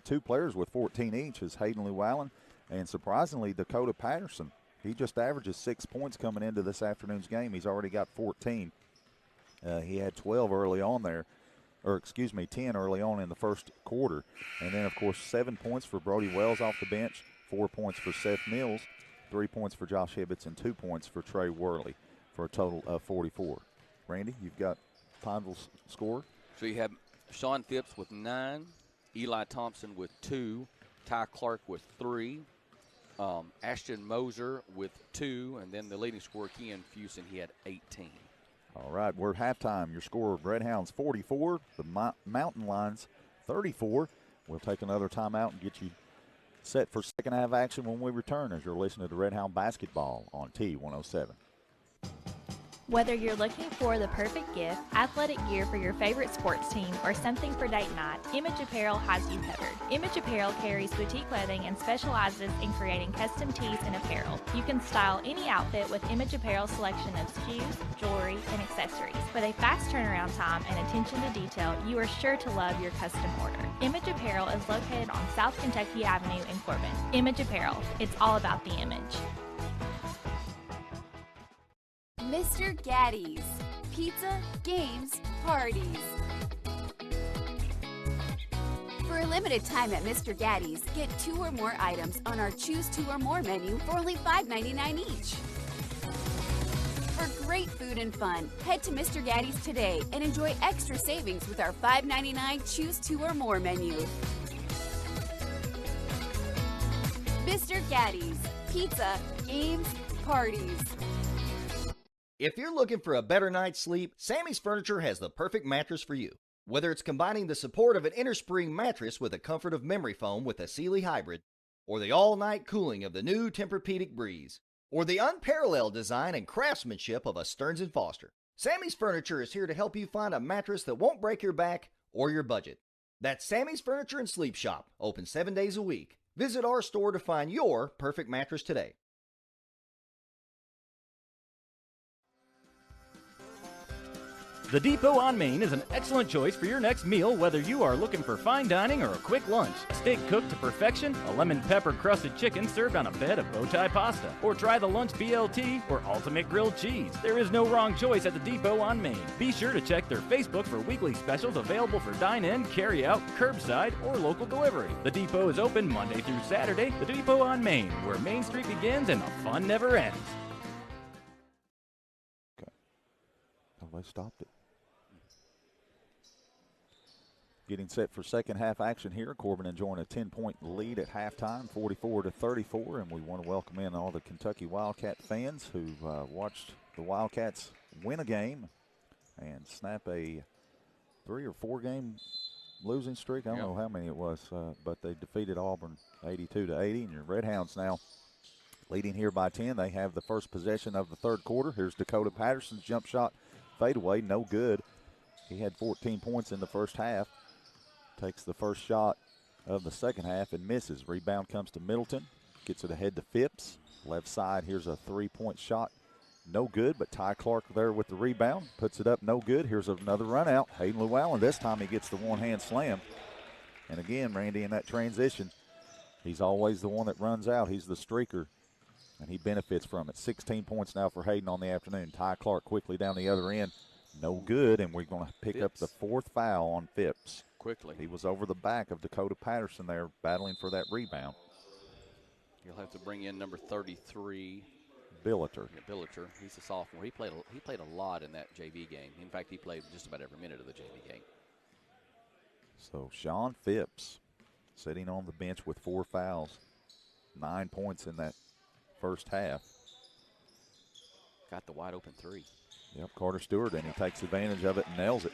2 players with 14 each, is Hayden Llewellyn, and surprisingly Dakota Patterson. He just averages 6 points coming into this afternoon's game. He's already got 14. He had 12 early on there. 10 early on in the first quarter. And then, of course, 7 points for Brody Wells off the bench, 4 points for Seth Mills, 3 points for Josh Hibbets, and 2 points for Trey Worley for a total of 44. Randy, you've got Pineville's score. So you have Sean Phipps with 9, Eli Thompson with 2, Ty Clark with 3, Ashton Moser with 2, and then the leading scorer, Kean Fusen, he had 18. All right, we're at halftime. Your score of Redhounds 44, the Mountain Lions 34. We'll take another timeout and get you set for second half action when we return as you're listening to Redhound Basketball on T107. Whether you're looking for the perfect gift, athletic gear for your favorite sports team, or something for date night, Image Apparel has you covered. Image Apparel carries boutique clothing and specializes in creating custom tees and apparel. You can style any outfit with Image Apparel's selection of shoes, jewelry, and accessories. With a fast turnaround time and attention to detail, you are sure to love your custom order. Image Apparel is located on South Kentucky Avenue in Corbin. Image Apparel, it's all about the image. Mr. Gaddy's Pizza, Games, Parties. For a limited time at Mr. Gaddy's, get 2 or more items on our Choose 2 or More menu for only $5.99 each. For great food and fun, head to Mr. Gaddy's today and enjoy extra savings with our $5.99 Choose 2 or More menu. Mr. Gaddy's Pizza, Games, Parties. If you're looking for a better night's sleep, Sammy's Furniture has the perfect mattress for you. Whether it's combining the support of an innerspring mattress with the comfort of memory foam with a Sealy hybrid, or the all-night cooling of the new Tempur-Pedic Breeze, or the unparalleled design and craftsmanship of a Stearns & Foster, Sammy's Furniture is here to help you find a mattress that won't break your back or your budget. That's Sammy's Furniture and Sleep Shop, open 7 days a week. Visit our store to find your perfect mattress today. The Depot on Main is an excellent choice for your next meal, whether you are looking for fine dining or a quick lunch. Steak cooked to perfection, a lemon pepper crusted chicken served on a bed of bow tie pasta, or try the lunch BLT or ultimate grilled cheese. There is no wrong choice at the Depot on Main. Be sure to check their Facebook for weekly specials available for dine-in, carry-out, curbside, or local delivery. The Depot is open Monday through Saturday. The Depot on Main, where Main Street begins and the fun never ends. Okay. Oh, they stopped it. Getting set for second half action here. Corbin enjoying a 10-point lead at halftime, 44-34, and we want to welcome in all the Kentucky Wildcat fans who watched the Wildcats win a game and snap a 3 or 4 game losing streak. I don't know how many it was, but they defeated Auburn 82-80, and your Redhounds now leading here by 10. They have the first possession of the third quarter. Here's Dakota Patterson's jump shot fadeaway, no good. He had 14 points in the first half. Takes the first shot of the second half and misses. Rebound comes to Middleton. Gets it ahead to Phipps. Left side, here's a 3-point shot. No good, but Ty Clark there with the rebound. Puts it up, no good. Here's another run out. Hayden Llewellyn, this time he gets the one-hand slam. And again, Randy, in that transition, he's always the one that runs out. He's the streaker, and he benefits from it. 16 points now for Hayden on the afternoon. Ty Clark quickly down the other end. No good, and we're going to pick up the 4th foul on Phipps. Quickly. He was over the back of Dakota Patterson there battling for that rebound. You'll have to bring in number 33. Billiter. Yeah, Billiter. He's a sophomore. He played a lot in that JV game. In fact, he played just about every minute of the JV game. So Sean Phipps sitting on the bench with 4 fouls. 9 points in that first half. Got the wide open 3. Yep, Carter Stewart, and he takes advantage of it and nails it.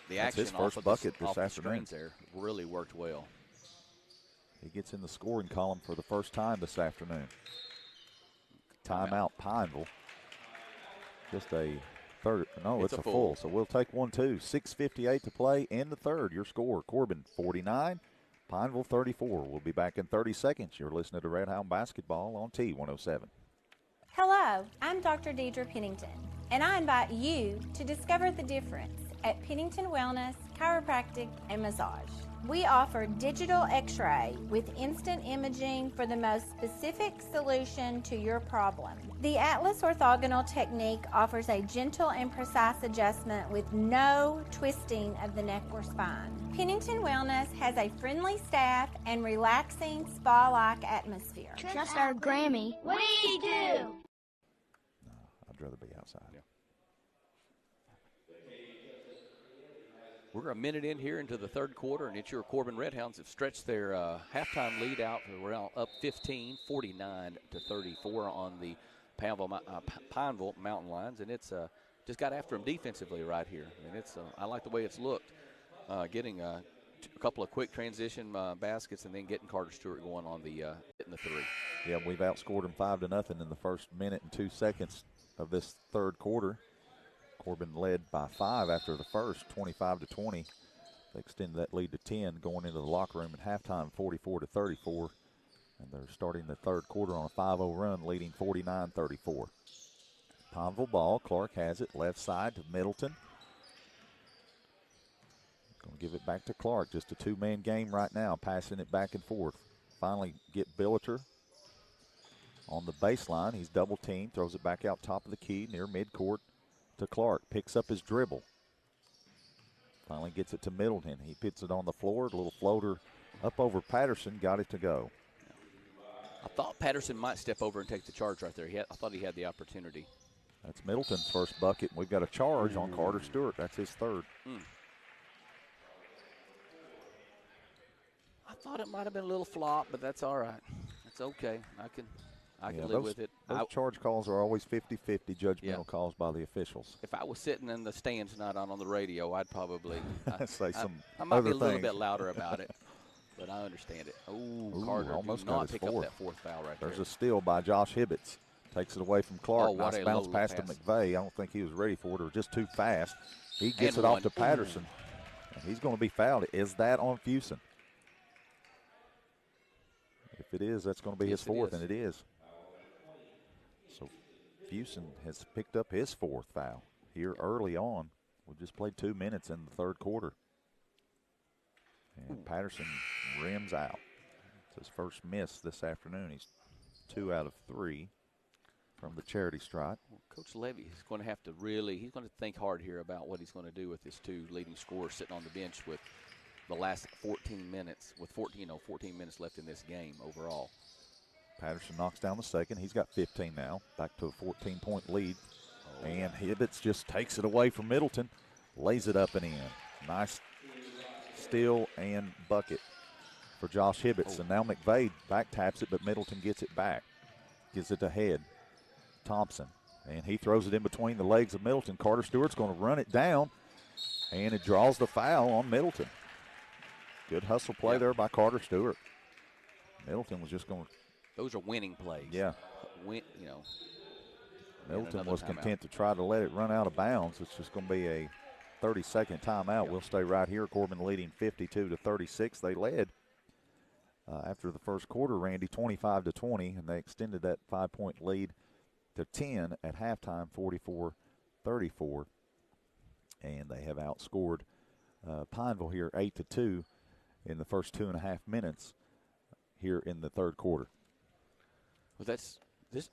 The That's action his first bucket this afternoon. There really worked well. He gets in the scoring column for the first time this afternoon. Timeout Pineville. Just a third. No, it's a full. So we'll take 1, 2. 6:58 to play in the third. Your score, Corbin 49, Pineville 34. We'll be back in 30 seconds. You're listening to Redhound Basketball on T107. Hello, I'm Dr. Deidre Pennington, and I invite you to discover the difference at Pennington Wellness, Chiropractic, and Massage. We offer digital x-ray with instant imaging for the most specific solution to your problem. The Atlas orthogonal technique offers a gentle and precise adjustment with no twisting of the neck or spine. Pennington Wellness has a friendly staff and relaxing spa-like atmosphere. Trust our Grammy. We do. I'd rather be outside. Yeah. We're a minute in here into the third quarter, and it's your Corbin Redhounds have stretched their halftime lead out. We're now up 15, 49-34 on the Pineville Mountain Lions, and it's just got after them defensively right here. And it's I like the way it's looked, getting a couple of quick transition baskets and then getting Carter Stewart going on the hitting the three. Yeah, we've outscored them 5-0 in the first minute and 2 seconds of this third quarter. Corbin led by 5 after the first, 25-20. They extended that lead to 10 going into the locker room at halftime, 44-34. And they're starting the third quarter on a 5-0 run, leading 49-34. Pineville ball. Clark has it, left side to Middleton. Going to give it back to Clark. Just a two-man game right now, passing it back and forth. Finally get Billiter on the baseline. He's double-teamed, throws it back out top of the key near midcourt to Clark. Picks up his dribble. Finally gets it to Middleton. He puts it on the floor. A little floater up over Patterson. Got it to go. I thought Patterson might step over and take the charge right there. I thought he had the opportunity. That's Middleton's first bucket. We've got a charge on Carter Stewart. That's his third. I thought it might have been a little flop, but that's all right. That's okay. I can live with it. Those charge calls are always 50-50 judgmental calls by the officials. If I was sitting in the stands tonight on the radio, I'd probably say some I might other be a little things. bit louder about it, but I understand it. Ooh, Carter almost do not got his pick fourth. up that fourth foul right There's there. a steal by Josh Hibbets. Takes it away from Clark. Oh, what nice a bounce low pass to pass. McVeigh. I don't think he was ready for it or just too fast. He gets And it off one. to Patterson. And he's going to be fouled. Is that on Fusen? If it is, that's going to be his fourth, and it is. So Fusen has picked up his fourth foul here early on. We just played 2 minutes in the third quarter. And Patterson rims out. It's his first miss this afternoon. He's 2 out of 3 from the charity stripe. Well, Coach Levy is going to have to he's going to think hard here about what he's going to do with his two leading scorers sitting on the bench with the last 14 minutes, with 14 minutes left in this game overall. Patterson knocks down the second. He's got 15 now, back to a 14-point lead. And Hibbets just takes it away from Middleton, lays it up and in. Nice steal and bucket for Josh Hibbets. And now McVeigh back taps it, but Middleton gets it back. Gives it ahead. Thompson. And he throws it in between the legs of Middleton. Carter Stewart's going to run it down, and it draws the foul on Middleton. Good hustle play there by Carter Stewart. Middleton was just going to. Those are winning plays. Yeah. Middleton was content to try to let it run out of bounds. It's just going to be a 30-second timeout. We'll stay right here. Corbin leading 52-36. They led after the first quarter, Randy, 25-20, and they extended that 5-point lead to 10 at halftime, 44-34. And they have outscored Pineville here 8-2 in the first 2.5 minutes here in the third quarter. Well,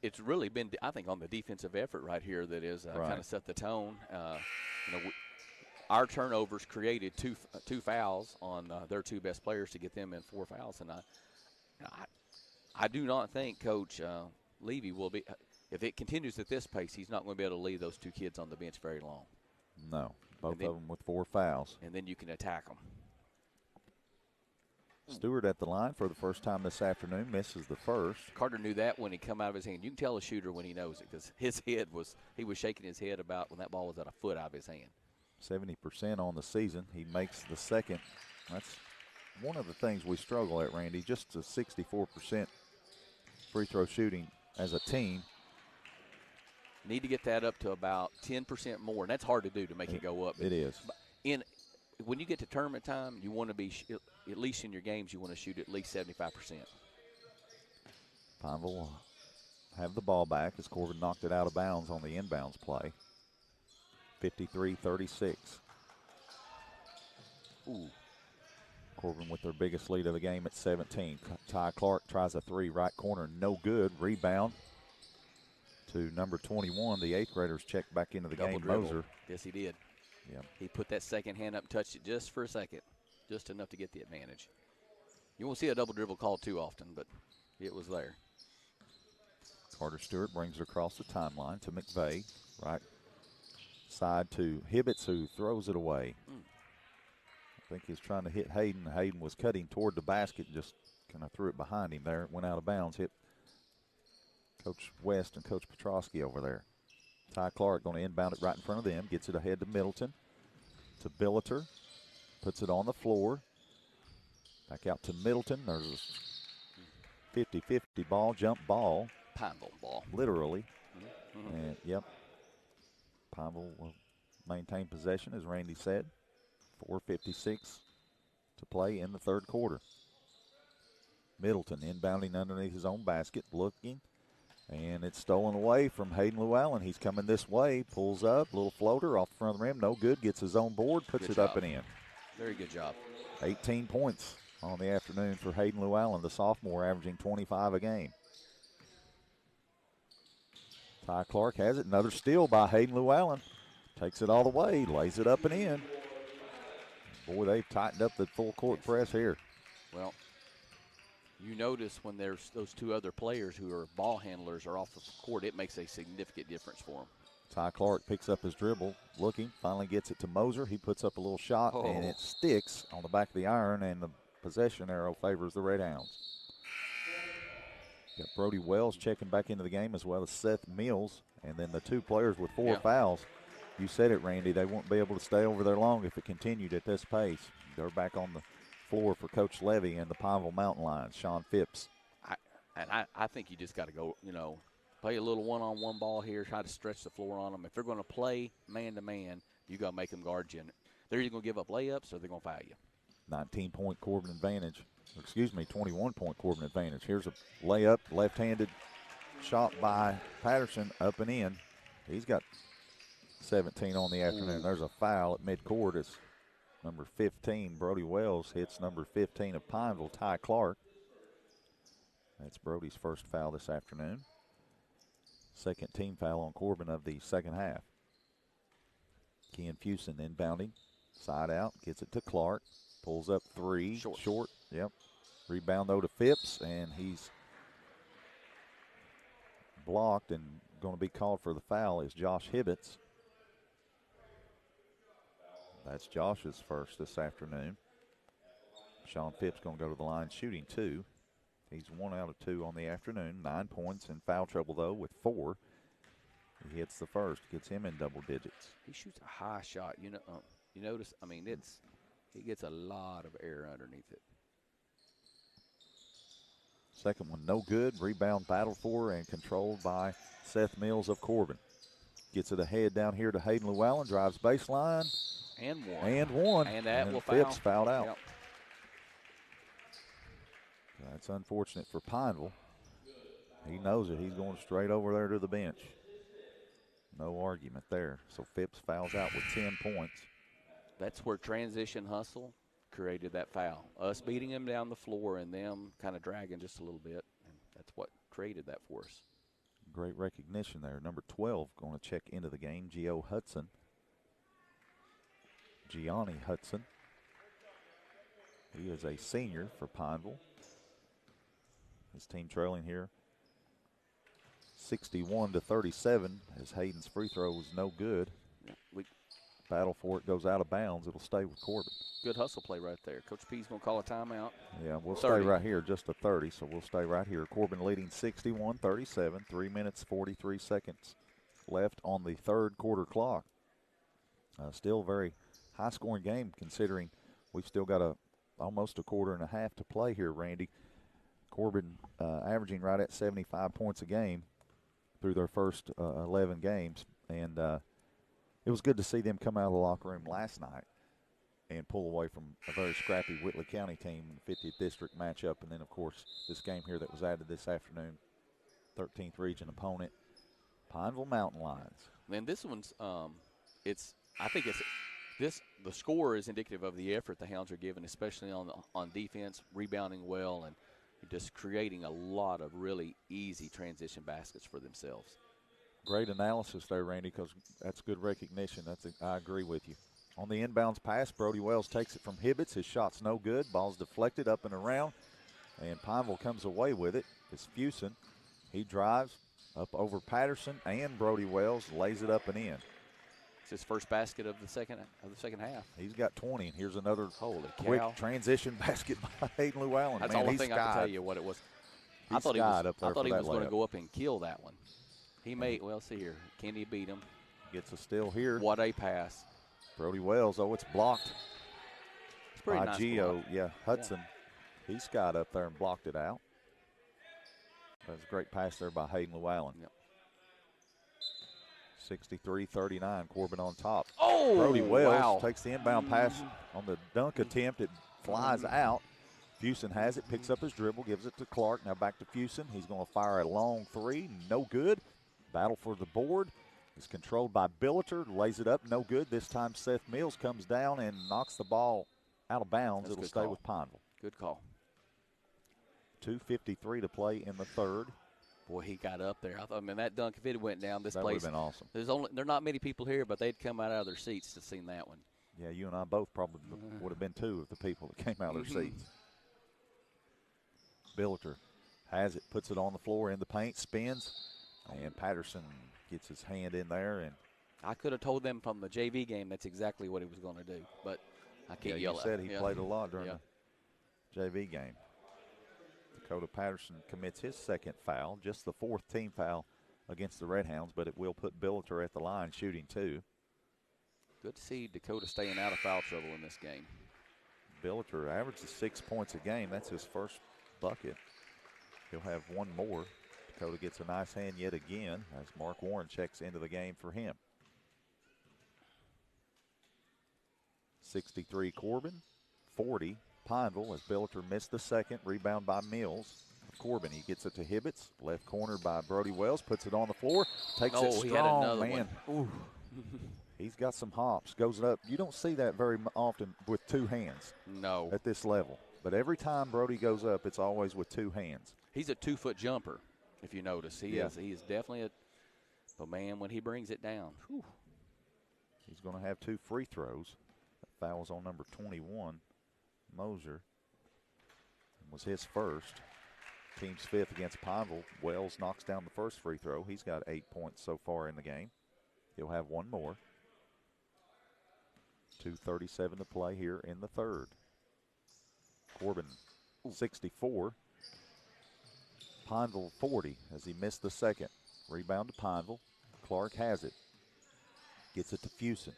it's really been, I think, on the defensive effort right here that is kind of set the tone. Our turnovers created two fouls on their two best players to get them in 4 fouls, and I do not think Coach Levy will be. If it continues at this pace, he's not going to be able to leave those two kids on the bench very long. No, both of them with 4 fouls. And then you can attack them. Stewart at the line for the first time this afternoon, misses the first. Carter knew that when he come out of his hand. You can tell a shooter when he knows it because he was shaking his head about when that ball was at a foot out of his hand. 70% on the season. He makes the second. That's one of the things we struggle at, Randy, just a 64% free throw shooting as a team. Need to get that up to about 10% more, and that's hard to do to make it go up. It is. When you get to tournament time, you want to be, at least in your games, you want to shoot at least 75%. Pineville will have the ball back as Corbin knocked it out of bounds on the inbounds play. 53-36. Ooh. Corbin with their biggest lead of the game at 17. Ty Clark tries a three, right corner, no good. Rebound to number 21. The 8th graders check back into the Double game, dribble. Moser. Yes, he did. Yeah. He put that second hand up, touched it just for a second, just enough to get the advantage. You won't see a double dribble called too often, but it was there. Carter Stewart brings it across the timeline to McVeigh. Right side to Hibbets, who throws it away. I think he's trying to hit Hayden. Hayden was cutting toward the basket, just kind of threw it behind him there. It went out of bounds, hit Coach West and Coach Petrosky over there. Ty Clark going to inbound it right in front of them. Gets it ahead to Middleton. To Billiter. Puts it on the floor. Back out to Middleton. There's a 50-50 ball, jump ball. Pineville ball. Literally. Mm-hmm. And, yep. Pineville will maintain possession, as Randy said. 4:56 to play in the third quarter. Middleton inbounding underneath his own basket, looking. And it's stolen away from Hayden Llewellyn. He's coming this way, pulls up, little floater off the front of the rim, no good, gets his own board, puts it up and in. Very good job. 18 points on the afternoon for Hayden Llewellyn, the sophomore, averaging 25 a game. Ty Clark has it, another steal by Hayden Llewellyn. Takes it all the way, lays it up and in. Boy, they've tightened up the full court press here. Well, you notice when there's those two other players who are ball handlers are off the court, it makes a significant difference for them. Ty Clark picks up his dribble, looking, finally gets it to Moser. He puts up a little shot, and it sticks on the back of the iron, and the possession arrow favors the Redhounds. Got Brody Wells checking back into the game, as well as Seth Mills, and then the two players with four fouls. You said it, Randy. They won't be able to stay over there long if it continued at this pace. They're back on the floor for Coach Levy and the Pineville Mountain Lions, Sean Phipps. I think you just got to go, play a little one-on-one ball here, try to stretch the floor on them. If they're going to play man-to-man, you got to make them guard you. They're either going to give up layups or they're going to foul you. 19-point Corbin advantage. 21-point Corbin advantage. Here's a layup, left-handed shot by Patterson, up and in. He's got 17 on the afternoon. There's a foul at midcourt as number 15, Brody Wells, hits number 15 of Pineville, Ty Clark. That's Brody's first foul this afternoon. Second team foul on Corbin of the second half. Ken Fusen inbounding, side out, gets it to Clark, pulls up three, short. Yep. Rebound though to Phipps, and he's blocked and going to be called for the foul is Josh Hibbets. That's Josh's first this afternoon. Sean Phipps going to go to the line shooting two. He's 1 out of 2 on the afternoon. 9 points in foul trouble, though, with 4. He hits the first, gets him in double digits. He shoots a high shot. You notice, he gets a lot of air underneath it. Second one, no good. Rebound battled for and controlled by Seth Mills of Corbin. Gets it ahead down here to Hayden Llewellyn, drives baseline. And one. And that will Phipps foul. fouled out. Yep. That's unfortunate for Pineville. He knows it. He's going straight over there to the bench. No argument there. So Phipps fouls out with 10 points. That's where transition hustle created that foul. Us beating him down the floor and them kind of dragging just a little bit. And that's what created that for us. Great recognition there. Number 12 going to check into the game, Gio Hudson. Gianni Hudson. He is a senior for Pineville. His team trailing here 61-37 as Hayden's free throw was no good. Battle for it, goes out of bounds. It'll stay with Corbin. Good hustle play right there. Coach P's going to call a timeout. Yeah, we'll 30. stay right here, just a 30, so we'll stay right here. Corbin leading 61-37, 3 minutes, 43 seconds left on the third quarter clock. Still a very high-scoring game considering we've still got almost a quarter and a half to play here, Randy. Corbin averaging right at 75 points a game through their first 11 games. And it was good to see them come out of the locker room last night and pull away from a very scrappy Whitley County team in the 50th District matchup. And then, of course, this game here that was added this afternoon, 13th region opponent, Pineville Mountain Lions. Man, this one's I think it's The score is indicative of the effort the Hounds are giving, especially on defense, rebounding well, and just creating a lot of really easy transition baskets for themselves. Great analysis there, Randy, because that's good recognition. I agree with you. On the inbounds pass, Brody Wells takes it from Hibbets. His shot's no good. Ball's deflected up and around, and Pineville comes away with it. It's Fusen. He drives up over Patterson and Brody Wells, lays it up and in. It's his first basket of the second half. He's got 20, and here's another quick transition basket by Hayden Llewellyn. That's the only thing I can tell you what it was. I thought he was going to go up and kill that one. He may, well, see here. Kenny beat him. Gets a steal here. What a pass. Brody Wells, it's blocked. It's pretty nice Gio, block. Hudson. Yeah. He skied up there and blocked it out. That was a great pass there by Hayden Llewellyn. Yep. 63-39, Corbin on top. Oh, Brody Wells wow. takes the inbound pass on the dunk attempt. It flies out. Fusen has it, picks up his dribble, gives it to Clark. Now back to Fusen. He's going to fire a long three. No good. Battle for the board is controlled by Billiter. Lays it up. No good. This time Seth Mills comes down and knocks the ball out of bounds. It'll stay with Pineville. Good call. 2:53 to play in the third. Boy, he got up there. I mean, that dunk, if it went down, this that place. That would have been There awesome. are not many people here, but they'd come out of their seats to see that one. Yeah, you and I both probably would have been two of the people that came out of their seats. Billiter has it, puts it on the floor in the paint, spins, and Patterson gets his hand in there. And I could have told them from the JV game that's exactly what he was going to do, but I can't yell at him. You said he played a lot during the JV game. Dakota Patterson commits his second foul, just the fourth team foul against the Redhounds, but it will put Billiter at the line shooting two. Good to see Dakota staying out of foul trouble in this game. Billiter averages 6 points a game. That's his first bucket. He'll have one more. Dakota gets a nice hand yet again as Mark Warren checks into the game for him. 63 Corbin, 40 Pineville as Billiter missed the second. Rebound by Mills. Corbin, he gets it to Hibbets. Left corner by Brody Wells. Puts it on the floor. Takes it strong, he had another man. One. He's got some hops. Goes it up. You don't see that very often with two hands. No. At this level. But every time Brody goes up, it's always with two hands. He's a 2-foot jumper, if you notice. He is definitely but man, when he brings it down. Whew. He's going to have two free throws. That foul was on number 21, Moser. Was his first. Team's fifth against Pineville. Wells knocks down the first free throw. He's got 8 points so far in the game. He'll have one more. 2:37 to play here in the third. Corbin, 64. Pineville, 40 as he missed the second. Rebound to Pineville. Clark has it. Gets it to Fusen.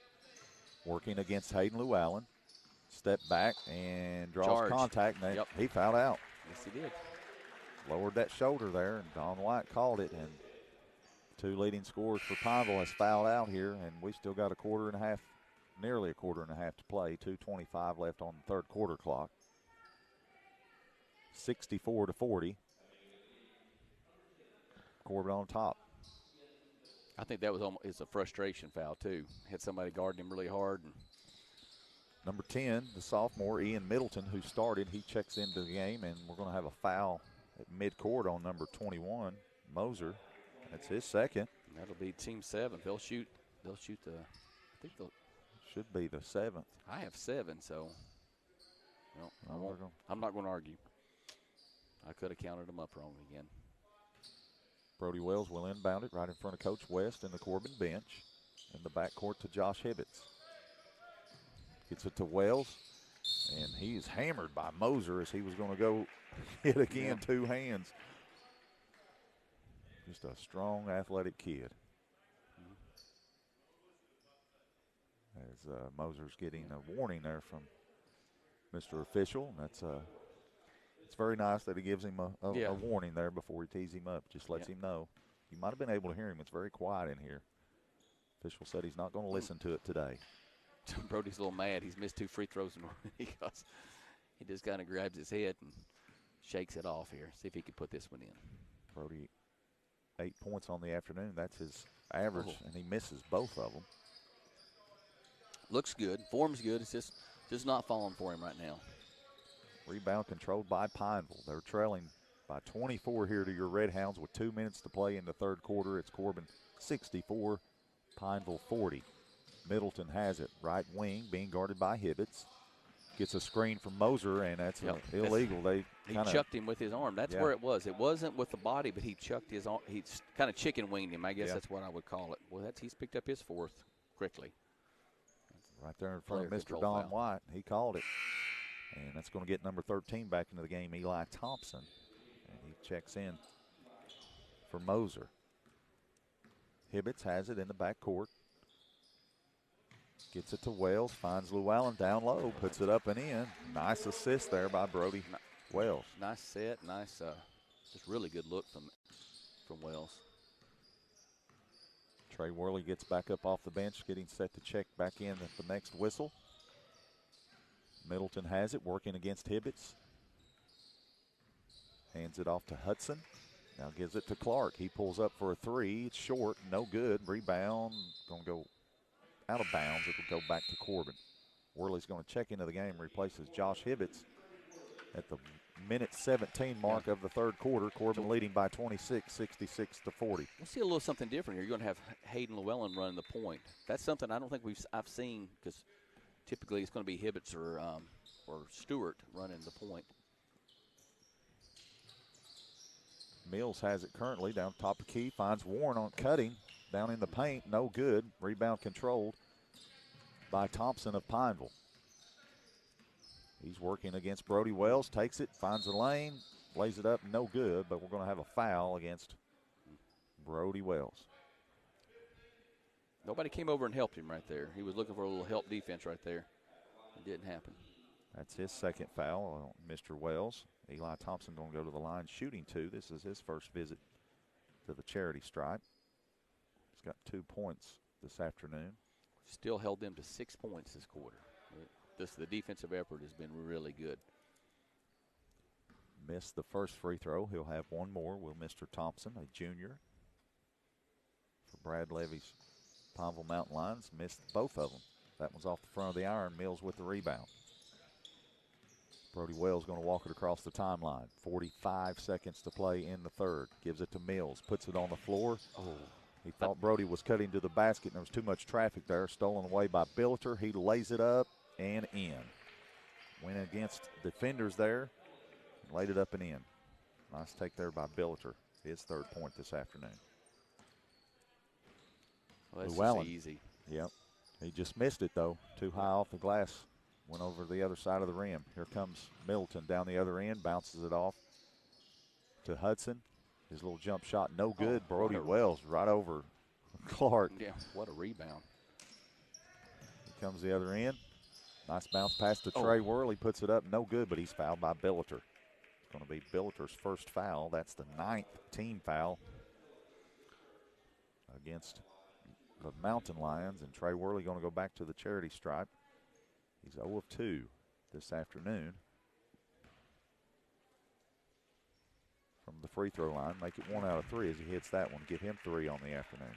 Working against Hayden Llewellyn. Step back and draws contact. And he fouled out. Yes, he did. Lowered that shoulder there, and Don White called it. And two leading scorers for Pineville has fouled out here, and we've still got nearly a quarter and a half to play. 2:25 left on the third quarter clock. 64-40. Corbin on top. I think that was it's a frustration foul too. Had somebody guarding him really hard. And number 10, the sophomore Ian Middleton, who started, he checks into the game, and we're going to have a foul at midcourt on number 21, Moser. That's his second. That'll be team 7. They'll shoot the. I think they'll. Should be the 7th. I have 7, so. No, I'm not going to argue. I could have counted them up wrong again. Brody Wells will inbound it right in front of Coach West in the Corbin bench. In the backcourt to Josh Hibbets. Gets it to Wells, and he's hammered by Moser as he was going to go hit again, two hands. Just a strong, athletic kid. As Moser's getting a warning there from Mr. Official. That's it's very nice that he gives him a warning there before he tees him up. Just lets him know. You might have been able to hear him. It's very quiet in here. Official said he's not going to listen to it today. Brody's a little mad. He's missed 2 free throws because he just kind of grabs his head and shakes it off here. See if he can put this one in. Brody, 8 points on the afternoon. That's his average, and he misses both of them. Looks good. Form's good. It's just not falling for him right now. Rebound controlled by Pineville. They're trailing by 24 here to your Redhounds with 2 minutes to play in the third quarter. It's Corbin 64, Pineville 40. Middleton has it. Right wing being guarded by Hibbets. Gets a screen from Moser, and that's illegal. He chucked him with his arm. That's where it was. It wasn't with the body, but he chucked his arm. He kind of chicken winged him. I guess that's what I would call it. Well, he's picked up his fourth quickly. Right there in front of Mr. Don White. He called it. And that's going to get number 13 back into the game, Eli Thompson. And he checks in for Moser. Hibbets has it in the backcourt. Gets it to Wells, finds Llewellyn down low, puts it up and in. Nice assist there by Brody Wells. Nice set, nice, just really good look from Wells. Trey Worley gets back up off the bench, getting set to check back in at the next whistle. Middleton has it, working against Hibbets. Hands it off to Hudson. Now gives it to Clark. He pulls up for a three. It's short, no good. Rebound, going to go out of bounds. It will go back to Corbin. Worley's going to check into the game, replaces Josh Hibbets at the minute 17 mark of the third quarter. Corbin leading by 26, 66-40. We'll see a little something different here. You're going to have Hayden Llewellyn running the point. That's something I don't think I've seen, because typically it's going to be Hibbets or Stewart running the point. Mills has it currently down top of key, finds Warren on cutting. Down in the paint, no good. Rebound controlled by Thompson of Pineville. He's working against Brody Wells, takes it, finds the lane, lays it up, no good, but we're going to have a foul against Brody Wells. Nobody came over and helped him right there. He was looking for a little help defense right there. It didn't happen. That's his second foul on Mr. Wells. Eli Thompson going to go to the line shooting two. This is his first visit to the charity stripe. He's got 2 points this afternoon. Still held them to 6 points this quarter. The defensive effort has been really good. Missed the first free throw. He'll have one more. Will Mr. Thompson, a junior for Brad Levy's Pineville Mountain Lions. Missed both of them. That one's off the front of the iron. Mills with the rebound. Brody Wells going to walk it across the timeline. 45 seconds to play in the third. Gives it to Mills. Puts it on the floor. He thought Brody was cutting to the basket, and there was too much traffic there. Stolen away by Billiter. He lays it up and in. Went against defenders there. Laid it up and in. Nice take there by Billiter. His third point this afternoon. Well, that's Llewellyn. Easy. Yep. He just missed it, though. Too high off the glass. Went over the other side of the rim. Here comes Middleton down the other end. Bounces it off to Hudson. His little jump shot, no good. Brody Wells right over Clark. Yeah, what a rebound. Here comes the other end. Nice bounce pass to Trey Worley. Puts it up, no good, but he's fouled by Billiter. It's going to be Billiter's first foul. That's the 9th team foul against the Mountain Lions. And Trey Worley going to go back to the charity stripe. He's 0 of 2 this afternoon. From the free throw line, make it 1 out of 3 as he hits that one. Get him 3 on the afternoon.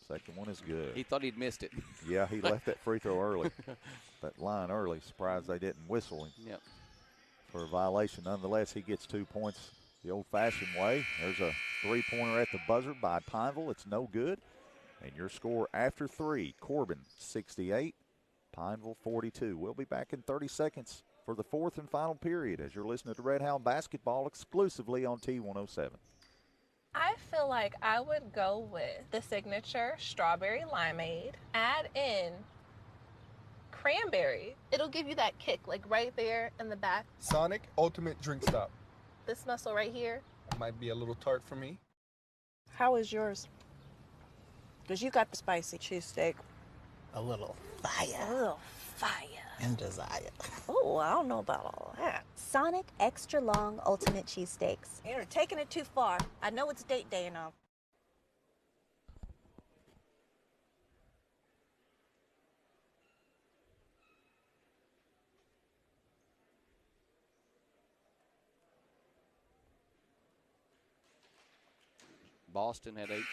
Second one is good. He thought he'd missed it. Yeah, he left that free throw early. That line early. Surprised they didn't whistle him for a violation. Nonetheless, he gets 2 points the old-fashioned way. There's a three-pointer at the buzzer by Pineville. It's no good. And your score after 3, Corbin 68, Pineville 42. We'll be back in 30 seconds for the fourth and final period as you're listening to Redhound Basketball exclusively on T107. I feel like I would go with the signature strawberry limeade. Add in cranberry. It'll give you that kick, like right there in the back. Sonic Ultimate Drink Stop. This muscle right here. It might be a little tart for me. How is yours? Because you got the spicy cheesesteak. A little fire. A little fire. And desire. Oh, I don't know about all that. Sonic Extra Long Ultimate Cheesesteaks. You're taking it too far. I know it's date day and all. Boston had 18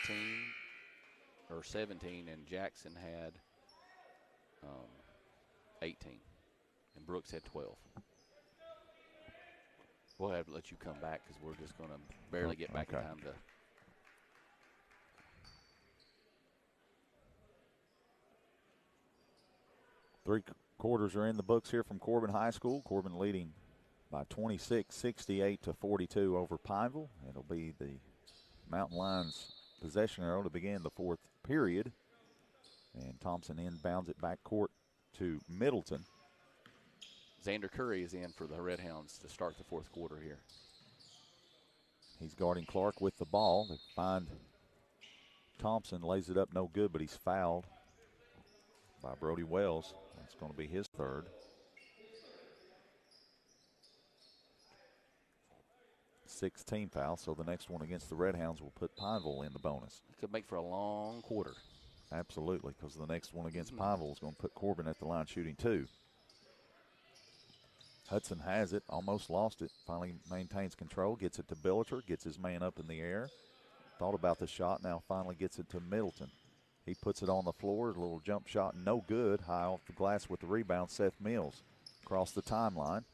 or 17, and Jackson had 18, and Brooks had 12. We'll have to let you come back because we're just going to barely get back in time to. Three quarters are in the books here from Corbin High School. Corbin leading by 26, 68-42 over Pineville. It'll be the Mountain Lions possession arrow to begin the fourth period. And Thompson inbounds it back court to Middleton. Xander Curry is in for the Redhounds to start the fourth quarter here. He's guarding Clark with the ball. They find Thompson, lays it up, no good, but he's fouled by Brody Wells. That's going to be his third. 16 foul, so the next one against the Redhounds will put Pineville in the bonus. It could make for a long quarter. Absolutely, because the next one against Pineville is going to put Corbin at the line shooting 2. Hudson has it, almost lost it, finally maintains control, gets it to Billiter, gets his man up in the air. Thought about the shot, now finally gets it to Middleton. He puts it on the floor, a little jump shot, no good. High off the glass with the rebound, Seth Mills. Across the timeline,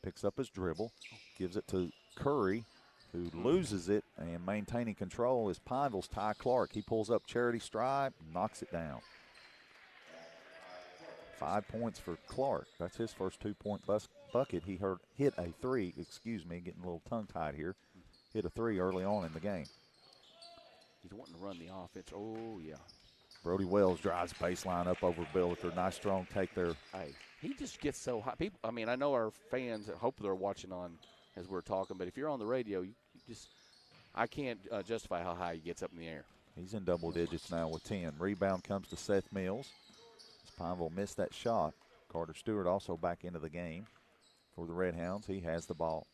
picks up his dribble, gives it to Curry, who loses it, and maintaining control is Pineville's Ty Clark. He pulls up charity stride, knocks it down. 5 points for Clark. That's his first 2-point bucket. He hit a 3, getting a little tongue-tied here. Hit a 3 early on in the game. He's wanting to run the offense. Oh, yeah. Brody Wells drives baseline up over Billiter. Nice strong take there. Hey, he just gets so high. People, I mean, I know our fans, I hope they're watching on as we're talking, but if you're on the radio, you just, I can't justify how high he gets up in the air. He's in double digits now with 10. Rebound comes to Seth Mills. As Pineville missed that shot. Carter Stewart also back into the game for the Redhounds. He has the ball.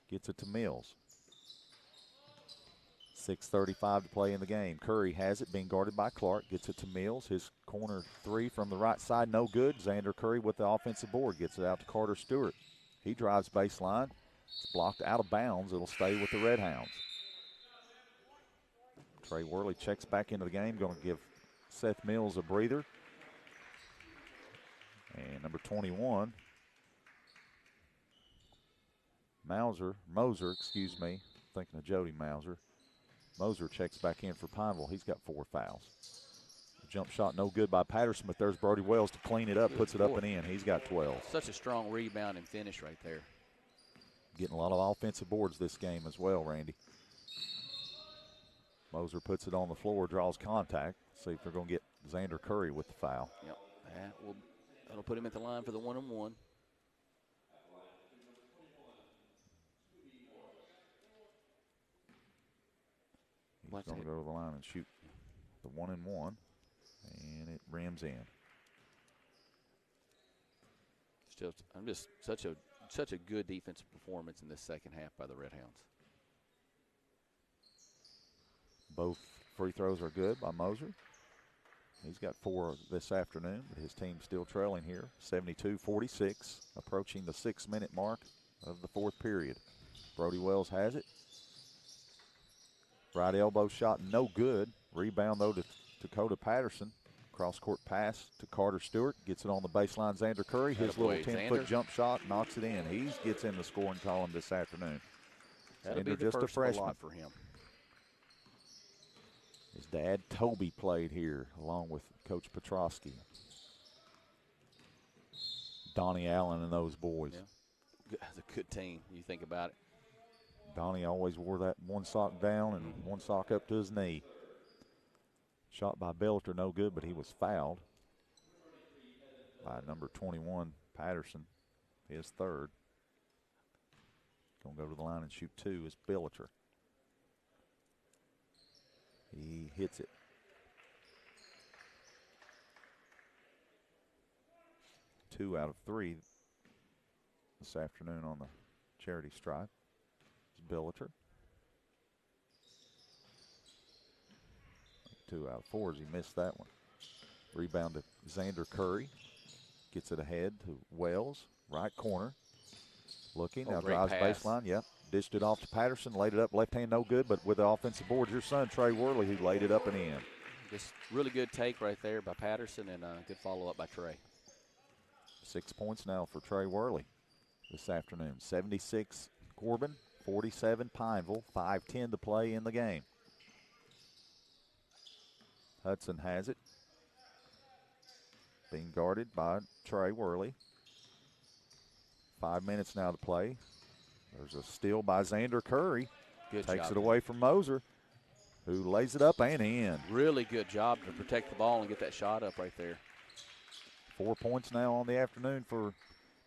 Gets it to Mills. 6:35 to play in the game. Curry has it, being guarded by Clark. Gets it to Mills. His corner 3 from the right side, no good. Xander Curry with the offensive board. Gets it out to Carter Stewart. He drives baseline. It's blocked out of bounds. It'll stay with the Redhounds. Trey Worley checks back into the game. Going to give Seth Mills a breather. And number 21, Moser, thinking of Jody Mauser. Moser checks back in for Pineville. He's got 4 fouls. Jump shot no good by Patterson, but there's Brody Wells to clean it up, puts it up and in. He's got 12. Such a strong rebound and finish right there. Getting a lot of offensive boards this game as well, Randy. Moser puts it on the floor, draws contact. See if they're going to get Xander Curry with the foul. Yep, that'll put him at the line for the 1-on-1. He's going to go to the line and shoot the 1-and-1, and it rims in. Still, I'm just such a good defensive performance in this second half by the Redhounds. Both free throws are good by Moser. He's got 4 this afternoon, but his team's still trailing here, 72-46, approaching the 6-minute mark of the fourth period. Brody Wells has it. Right elbow shot, no good. Rebound, though, to Dakota Patterson. Cross-court pass to Carter Stewart. Gets it on the baseline, Xander Curry. His little 10-foot jump shot knocks it in. He gets in the scoring column this afternoon. That'll be just a freshman for him. His dad, Toby, played here along with Coach Petrosky. Donnie Allen and those boys. Yeah. That's a good team. You think about it. Donnie always wore that one sock down and one sock up to his knee. Shot by Billiter, no good, but he was fouled by number 21, Patterson, his third. Going to go to the line and shoot 2 is Billiter. He hits it. Two out of 3 this afternoon on the charity stripe. Billiter. 2 out of 4 as he missed that one. Rebound to Xander Curry. Gets it ahead to Wells. Right corner. Looking, Oh, now great drives pass. baseline. Yep. Dished it off to Patterson, laid it up, left hand no good, but with the offensive board, your son, Trey Worley, who laid it up and in. Just really good take right there by Patterson and a good follow-up by Trey. 6 points now for Trey Worley this afternoon. 76 Corbin, 47 Pineville, 5:10 to play in the game. Hudson has it. Being guarded by Trey Worley. 5 minutes now to play. There's a steal by Xander Curry. Good Takes job. it away from Moser, who lays it up and in. Really good job to protect the ball and get that shot up right there. 4 points now on the afternoon for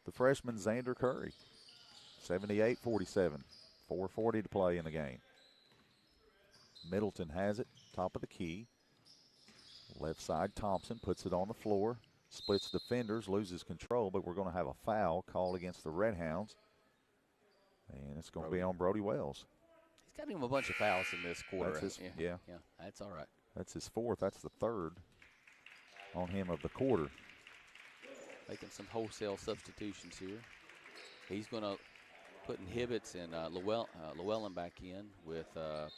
the freshman Xander Curry. 78-47. 4:40 to play in the game. Middleton has it, top of the key. Left side, Thompson puts it on the floor. Splits defenders, loses control, but we're going to have a foul called against the Redhounds. And it's going to be on Brody Wells. He's got him a bunch of fouls in this quarter. That's his, yeah, that's all right. That's his fourth. That's the third on him of the quarter. Making some wholesale substitutions here. He's going to put Hibbets and Llewellyn back in with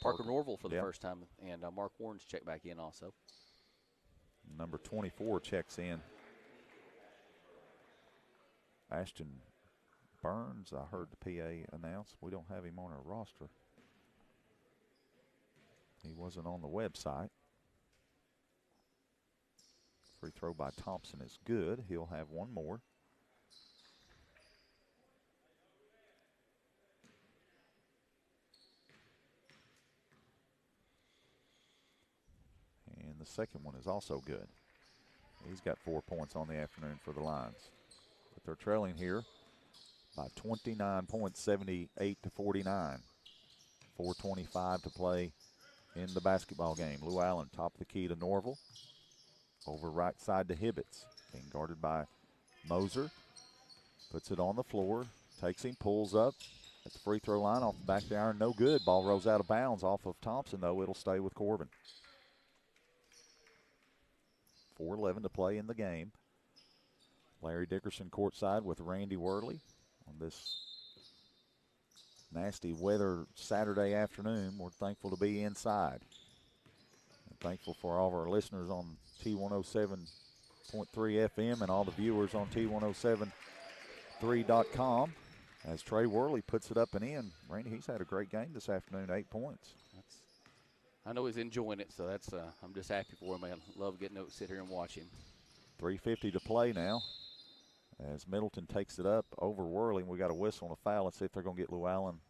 Parker Norville for the first time, and Mark Warren's checked back in also. Number 24 checks in. Ashton Burns, I heard the PA announce. We don't have him on our roster. He wasn't on the website. Free throw by Thompson is good. He'll have one more. And the second one is also good. He's got 4 points on the afternoon for the Lions. But they're trailing here by 29 points, 78-49. 4:25 to play in the basketball game. Lou Allen, top of the key to Norville. Over right side to Hibbets. Being guarded by Moser. Puts it on the floor. Takes him, pulls up. At the free throw line, off the back of the iron, no good. Ball rolls out of bounds off of Thompson, though. It'll stay with Corbin. 4:11 to play in the game. Larry Dickerson courtside with Randy Worley on this nasty weather Saturday afternoon. We're thankful to be inside. And thankful for all of our listeners on T107.3 FM and all the viewers on T1073.com. As Trey Worley puts it up and in. Randy, he's had a great game this afternoon, 8 points. I know he's enjoying it, so that's I'm just happy for him. I love getting to sit here and watch him. 3:50 to play now. As Middleton takes it up over Worley, we got a whistle and a foul. Let's see if they're going to get Lou Allen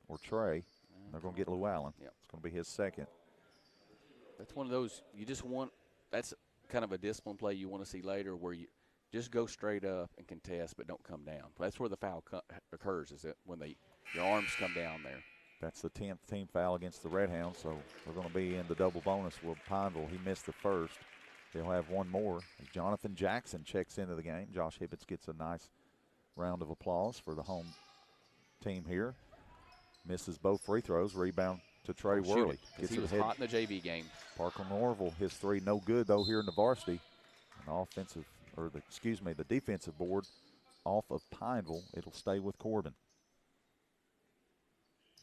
or Trey. They're going to get Lou Allen. Yep. It's going to be his second. That's one of those you just want. That's kind of a discipline play you want to see later, where you just go straight up and contest, but don't come down. That's where the foul occurs. Is it when your arms come down there? That's the 10th team foul against the Redhounds, so we're going to be in the double bonus with Pineville. He missed the first. He'll have one more. Jonathan Jackson checks into the game. Josh Hibbets gets a nice round of applause for the home team here. Misses both free throws. Rebound to Trey Worley. Gets he was hot in the JV game. Parker Norville, his three no good, though, here in the varsity. The defensive board off of Pineville. It'll stay with Corbin.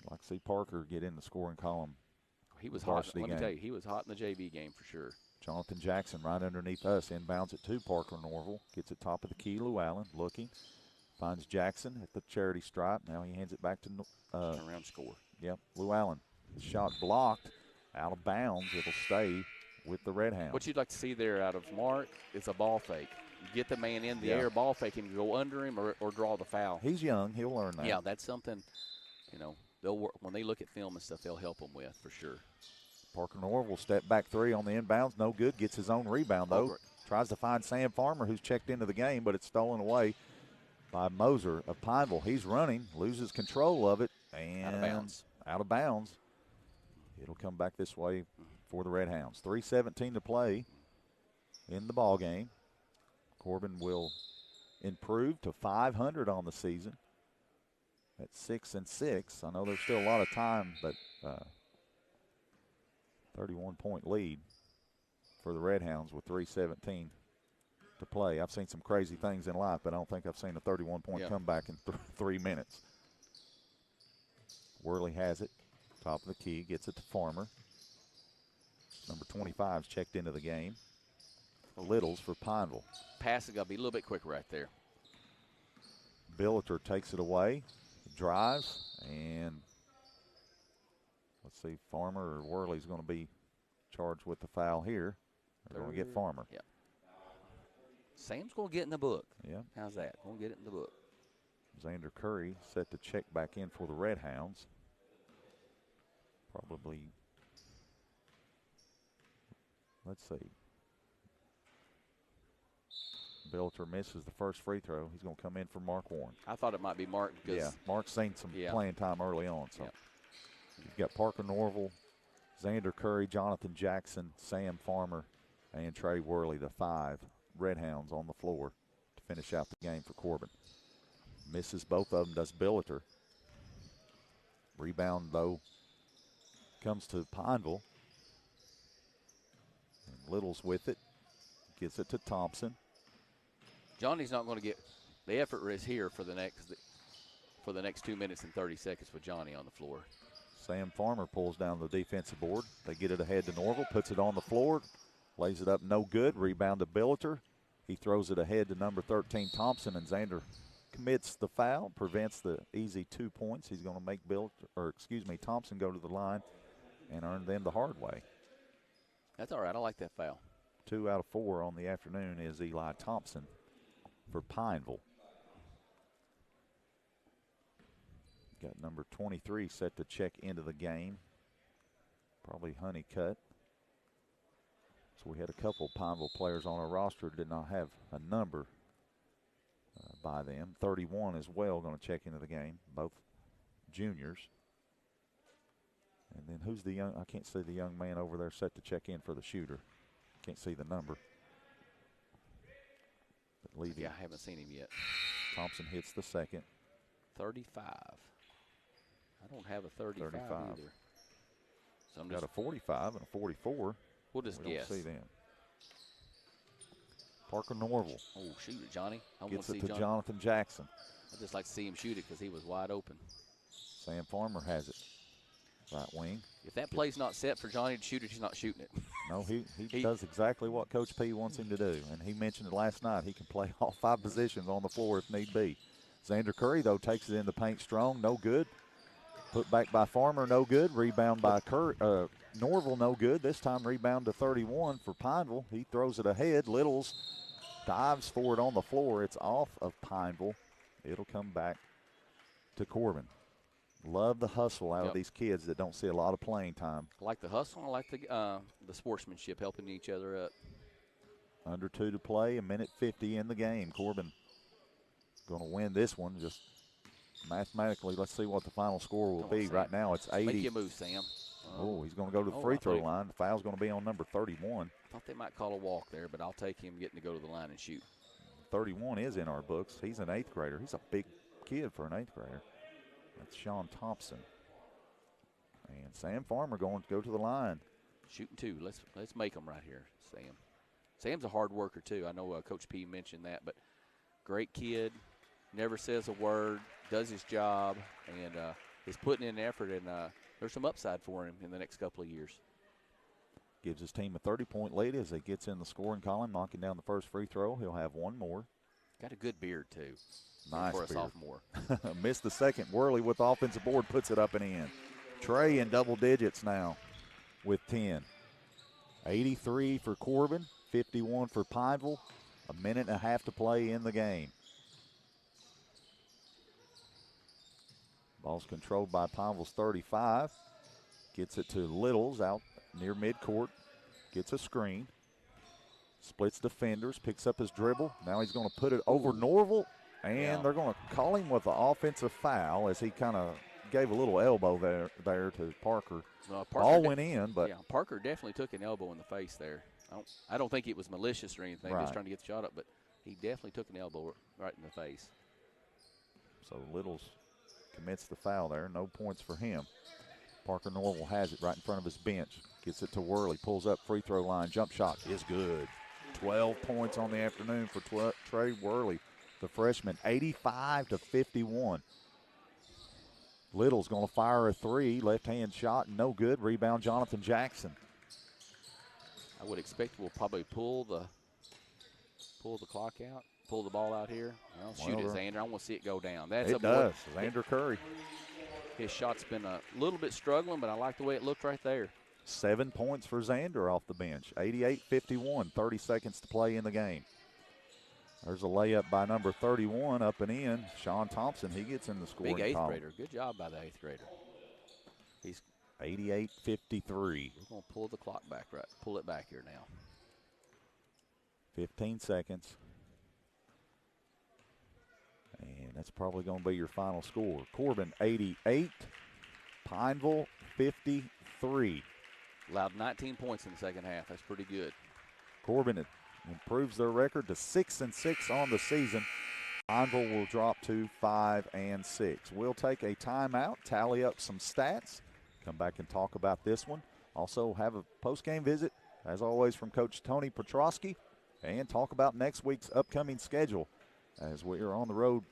I'd like to see Parker get in the scoring column. He was hot. Let me tell you, he was hot in the JV game for sure. Jonathan Jackson right underneath us. Inbounds it to Parker Norville. Gets it top of the key. Lou Allen looking. Finds Jackson at the charity stripe. Now he hands it back to turnaround score. Yep, Lou Allen. The shot blocked. Out of bounds. It'll stay with the Redhounds. What you'd like to see there out of Mark is a ball fake. You get the man in the air, ball fake him, go under him or draw the foul. He's young. He'll learn that. Yeah, that's something, they'll work, when they look at film and stuff, they'll help him with for sure. Parker Norville step back three on the inbounds. No good. Gets his own rebound, though. Tries to find Sam Farmer, who's checked into the game, but it's stolen away by Moser of Pineville. He's running, loses control of it, and out of bounds. It'll come back this way for the Redhounds. 3:17 to play in the ball game. Corbin will improve to 500 on the season at 6-6. I know there's still a lot of time, but 31-point lead for the Redhounds with 3:17 to play. I've seen some crazy things in life, but I don't think I've seen a 31-point comeback in 3 minutes. Worley has it. Top of the key. Gets it to Farmer. Number 25's checked into the game. Littles for Pineville. Pass is going to be a little bit quicker right there. Billiter takes it away. Drives. And let's see, Farmer or Worley's going to be charged with the foul here. They're going to get Farmer. Yep. Sam's going to get in the book. Yeah. How's that? Going to get it in the book. Xander Curry set to check back in for the Redhounds. Probably, let's see. Billiter misses the first free throw. He's going to come in for Mark Warren. I thought it might be Mark. Yeah, Mark's seen some playing time early on. So you've got Parker Norville, Xander Curry, Jonathan Jackson, Sam Farmer, and Trey Worley, the 5 Redhounds on the floor to finish out the game for Corbin. Misses both of them, does Billiter. Rebound, though, comes to Pineville. And Littles with it. Gets it to Thompson. Johnny's not going to get – the effort is here for the next 2 minutes and 30 seconds with Johnny on the floor. Sam Farmer pulls down the defensive board. They get it ahead to Norville, puts it on the floor, lays it up no good. Rebound to Billiter. He throws it ahead to number 13, Thompson, and Xander commits the foul, prevents the easy 2 points. He's going to make Thompson go to the line and earn them the hard way. That's all right. I like that foul. 2 out of 4 on the afternoon is Eli Thompson for Pineville. Got number 23 set to check into the game. Probably Honeycutt. So we had a couple Pineville players on our roster that did not have a number by them. 31 as well going to check into the game, both juniors. And then who's the young, I can't see the young man over there set to check in for the shooter. Can't see the number. But Levy, yeah, I haven't seen him yet. Thompson hits the second. 35. I don't have a 35 either. So I'm got a 45 and a 44. We'll just guess. Don't see them. Parker Norville. Oh, shoot it, Johnny. I Gets want it to to see Jonathan Jackson. I'd just like to see him shoot it because he was wide open. Sam Farmer has it. Right wing. If that play's not set for Johnny to shoot it, he's not shooting it. No, he does exactly what Coach P wants him to do. And he mentioned it last night. He can play all 5 positions on the floor if need be. Xander Curry, though, takes it in the paint strong. No good. Put back by Farmer, no good. Rebound by Norville, no good. This time rebound to 31 for Pineville. He throws it ahead. Littles dives for it on the floor. It's off of Pineville. It'll come back to Corbin. Love the hustle out of these kids that don't see a lot of playing time. I like the hustle. I like the sportsmanship, helping each other up. Under 2 to play, 1:50 in the game. Corbin going to win this one. Just mathematically, let's see what the final score will be. Right now, it's 80. Make you move, Sam. Oh, he's going to go to the free throw line. The foul's going to be on number 31. I thought they might call a walk there, but I'll take him getting to go to the line and shoot. 31 is in our books. He's an 8th grader. He's a big kid for an 8th grader. That's Sean Thompson. And Sam Farmer going to go to the line. Shooting 2. Let's make them right here, Sam. Sam's a hard worker, too. I know Coach P mentioned that, but great kid. Never says a word, does his job, and is putting in effort, and there's some upside for him in the next couple of years. Gives his team a 30-point lead as he gets in the scoring column, knocking down the first free throw. He'll have one more. Got a good beard, too. Nice for a beard. sophomore. Missed the second. Worley with the offensive board puts it up and in. Trey in double digits now with 10. 83 for Corbin, 51 for Pineville. 1.5 minutes to play in the game. Ball's controlled by Pineville's 35. Gets it to Littles out near midcourt. Gets a screen. Splits defenders, picks up his dribble. Now he's going to put it over Norville. And they're going to call him with an offensive foul as he kind of gave a little elbow there to Parker. Ball went in, but Parker definitely took an elbow in the face there. I don't think it was malicious or anything, just trying to get the shot up, but he definitely took an elbow right in the face. So Littles commits the foul there. No points for him. Parker Norville has it right in front of his bench. Gets it to Worley. Pulls up free throw line. Jump shot is good. 12 points on the afternoon for Trey Worley, the freshman, 85-51. Little's going to fire a three. Left-hand shot, no good. Rebound, Jonathan Jackson. I would expect we'll probably pull the clock out, pull the ball out here. Well, shoot it, Xander. I want to see it go down. That's it does. Xander Curry. His shot's been a little bit struggling, but I like the way it looked right there. 7 points for Xander off the bench. 88-51, 30 seconds to play in the game. There's a layup by number 31 up and in. Sean Thompson, he gets in the scoring Big eighth column. grader. Good job by the eighth grader. He's 88-53. We're going to pull the clock back right. Pull it back here now. 15 seconds. And that's probably going to be your final score. Corbin 88, Pineville 53. Allowed 19 points in the second half. That's pretty good. Corbin improves their record to 6-6 on the season. Pineville will drop to 5-6. We'll take a timeout, tally up some stats, come back and talk about this one. Also have a post-game visit, as always, from Coach Tony Petrosky, and talk about next week's upcoming schedule as we are on the road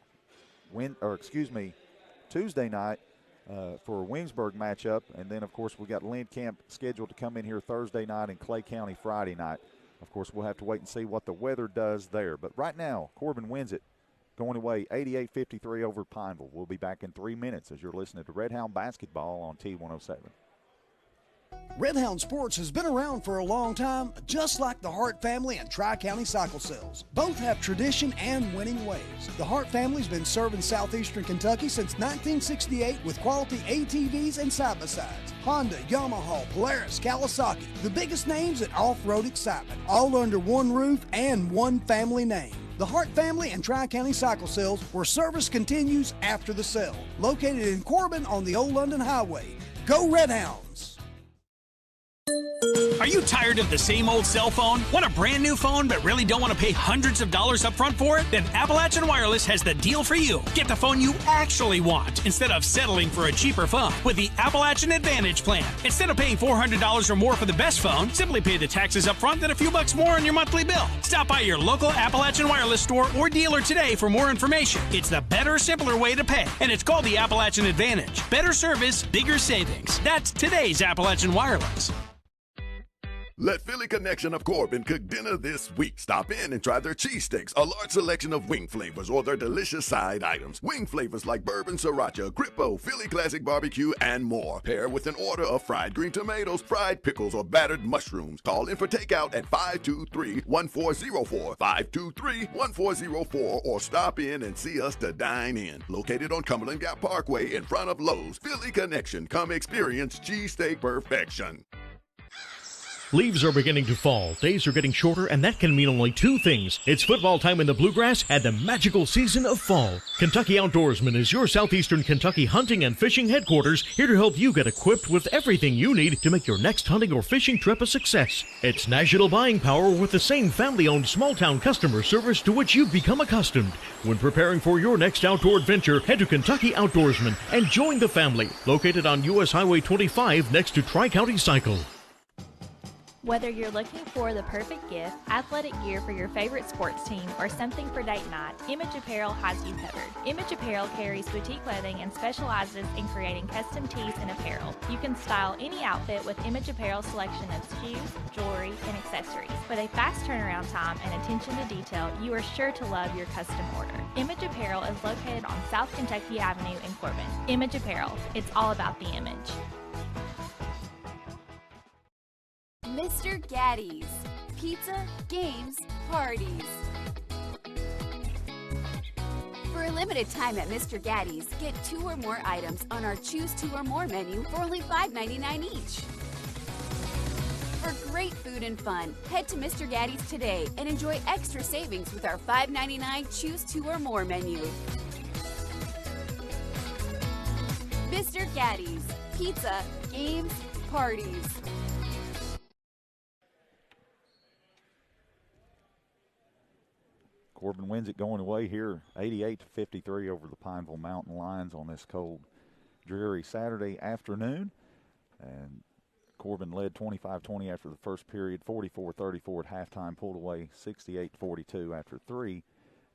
Tuesday night for a Williamsburg matchup. And then, of course, we got Lynn Camp scheduled to come in here Thursday night and Clay County Friday night. Of course, we'll have to wait and see what the weather does there. But right now, Corbin wins it, going away 88-53 over Pineville. We'll be back in 3 minutes as you're listening to Redhound Basketball on T107. Redhound Sports has been around for a long time, just like the Hart family and Tri-County Cycle Sales. Both have tradition and winning ways. The Hart family's been serving southeastern Kentucky since 1968 with quality ATVs and side-by-sides. Honda, Yamaha, Polaris, Kawasaki, the biggest names in off-road excitement, all under one roof and one family name. The Hart family and Tri-County Cycle Sales, where service continues after the sale. Located in Corbin on the Old London Highway. Go Redhounds! Are you tired of the same old cell phone? Want a brand new phone but really don't want to pay hundreds of dollars up front for it? Then Appalachian Wireless has the deal for you. Get the phone you actually want instead of settling for a cheaper phone with the Appalachian Advantage plan. Instead of paying $400 or more for the best phone, simply pay the taxes up front, then a few bucks more on your monthly bill. Stop by your local Appalachian Wireless store or dealer today for more information. It's the better, simpler way to pay, and it's called the Appalachian Advantage. Better service, bigger savings. That's today's Appalachian Wireless. Let Philly Connection of Corbin cook dinner this week. Stop in and try their cheesesteaks, a large selection of wing flavors, or their delicious side items. Wing flavors like bourbon sriracha, grippo, Philly classic barbecue, and more. Pair with an order of fried green tomatoes, fried pickles, or battered mushrooms. Call in for takeout at 523-1404, 523-1404, or stop in and see us to dine in. Located on Cumberland Gap Parkway in front of Lowe's. Philly Connection. Come experience cheesesteak perfection. Leaves are beginning to fall, days are getting shorter, and that can mean only two things. It's football time in the Bluegrass and the magical season of fall. Kentucky Outdoorsman is your southeastern Kentucky hunting and fishing headquarters, here to help you get equipped with everything you need to make your next hunting or fishing trip a success. It's national buying power with the same family-owned small-town customer service to which you've become accustomed. When preparing for your next outdoor adventure, head to Kentucky Outdoorsman and join the family, located on U.S. Highway 25 next to Tri-County Cycle. Whether you're looking for the perfect gift, athletic gear for your favorite sports team, or something for date night, Image Apparel has you covered. Image Apparel carries boutique clothing and specializes in creating custom tees and apparel. You can style any outfit with Image Apparel's selection of shoes, jewelry, and accessories. With a fast turnaround time and attention to detail, you are sure to love your custom order. Image Apparel is located on South Kentucky Avenue in Corbin. Image Apparel, it's all about the image. Mr. Gaddy's. Pizza, games, parties. For a limited time at Mr. Gaddy's, get 2 or more items on our Choose 2 or More menu for only $5.99 each. For great food and fun, head to Mr. Gaddy's today and enjoy extra savings with our $5.99 Choose 2 or More menu. Mr. Gaddy's. Pizza, games, parties. Corbin wins it going away here, 88-53 over the Pineville Mountain Lions on this cold, dreary Saturday afternoon. And Corbin led 25-20 after the first period, 44-34 at halftime, pulled away 68-42 after 3,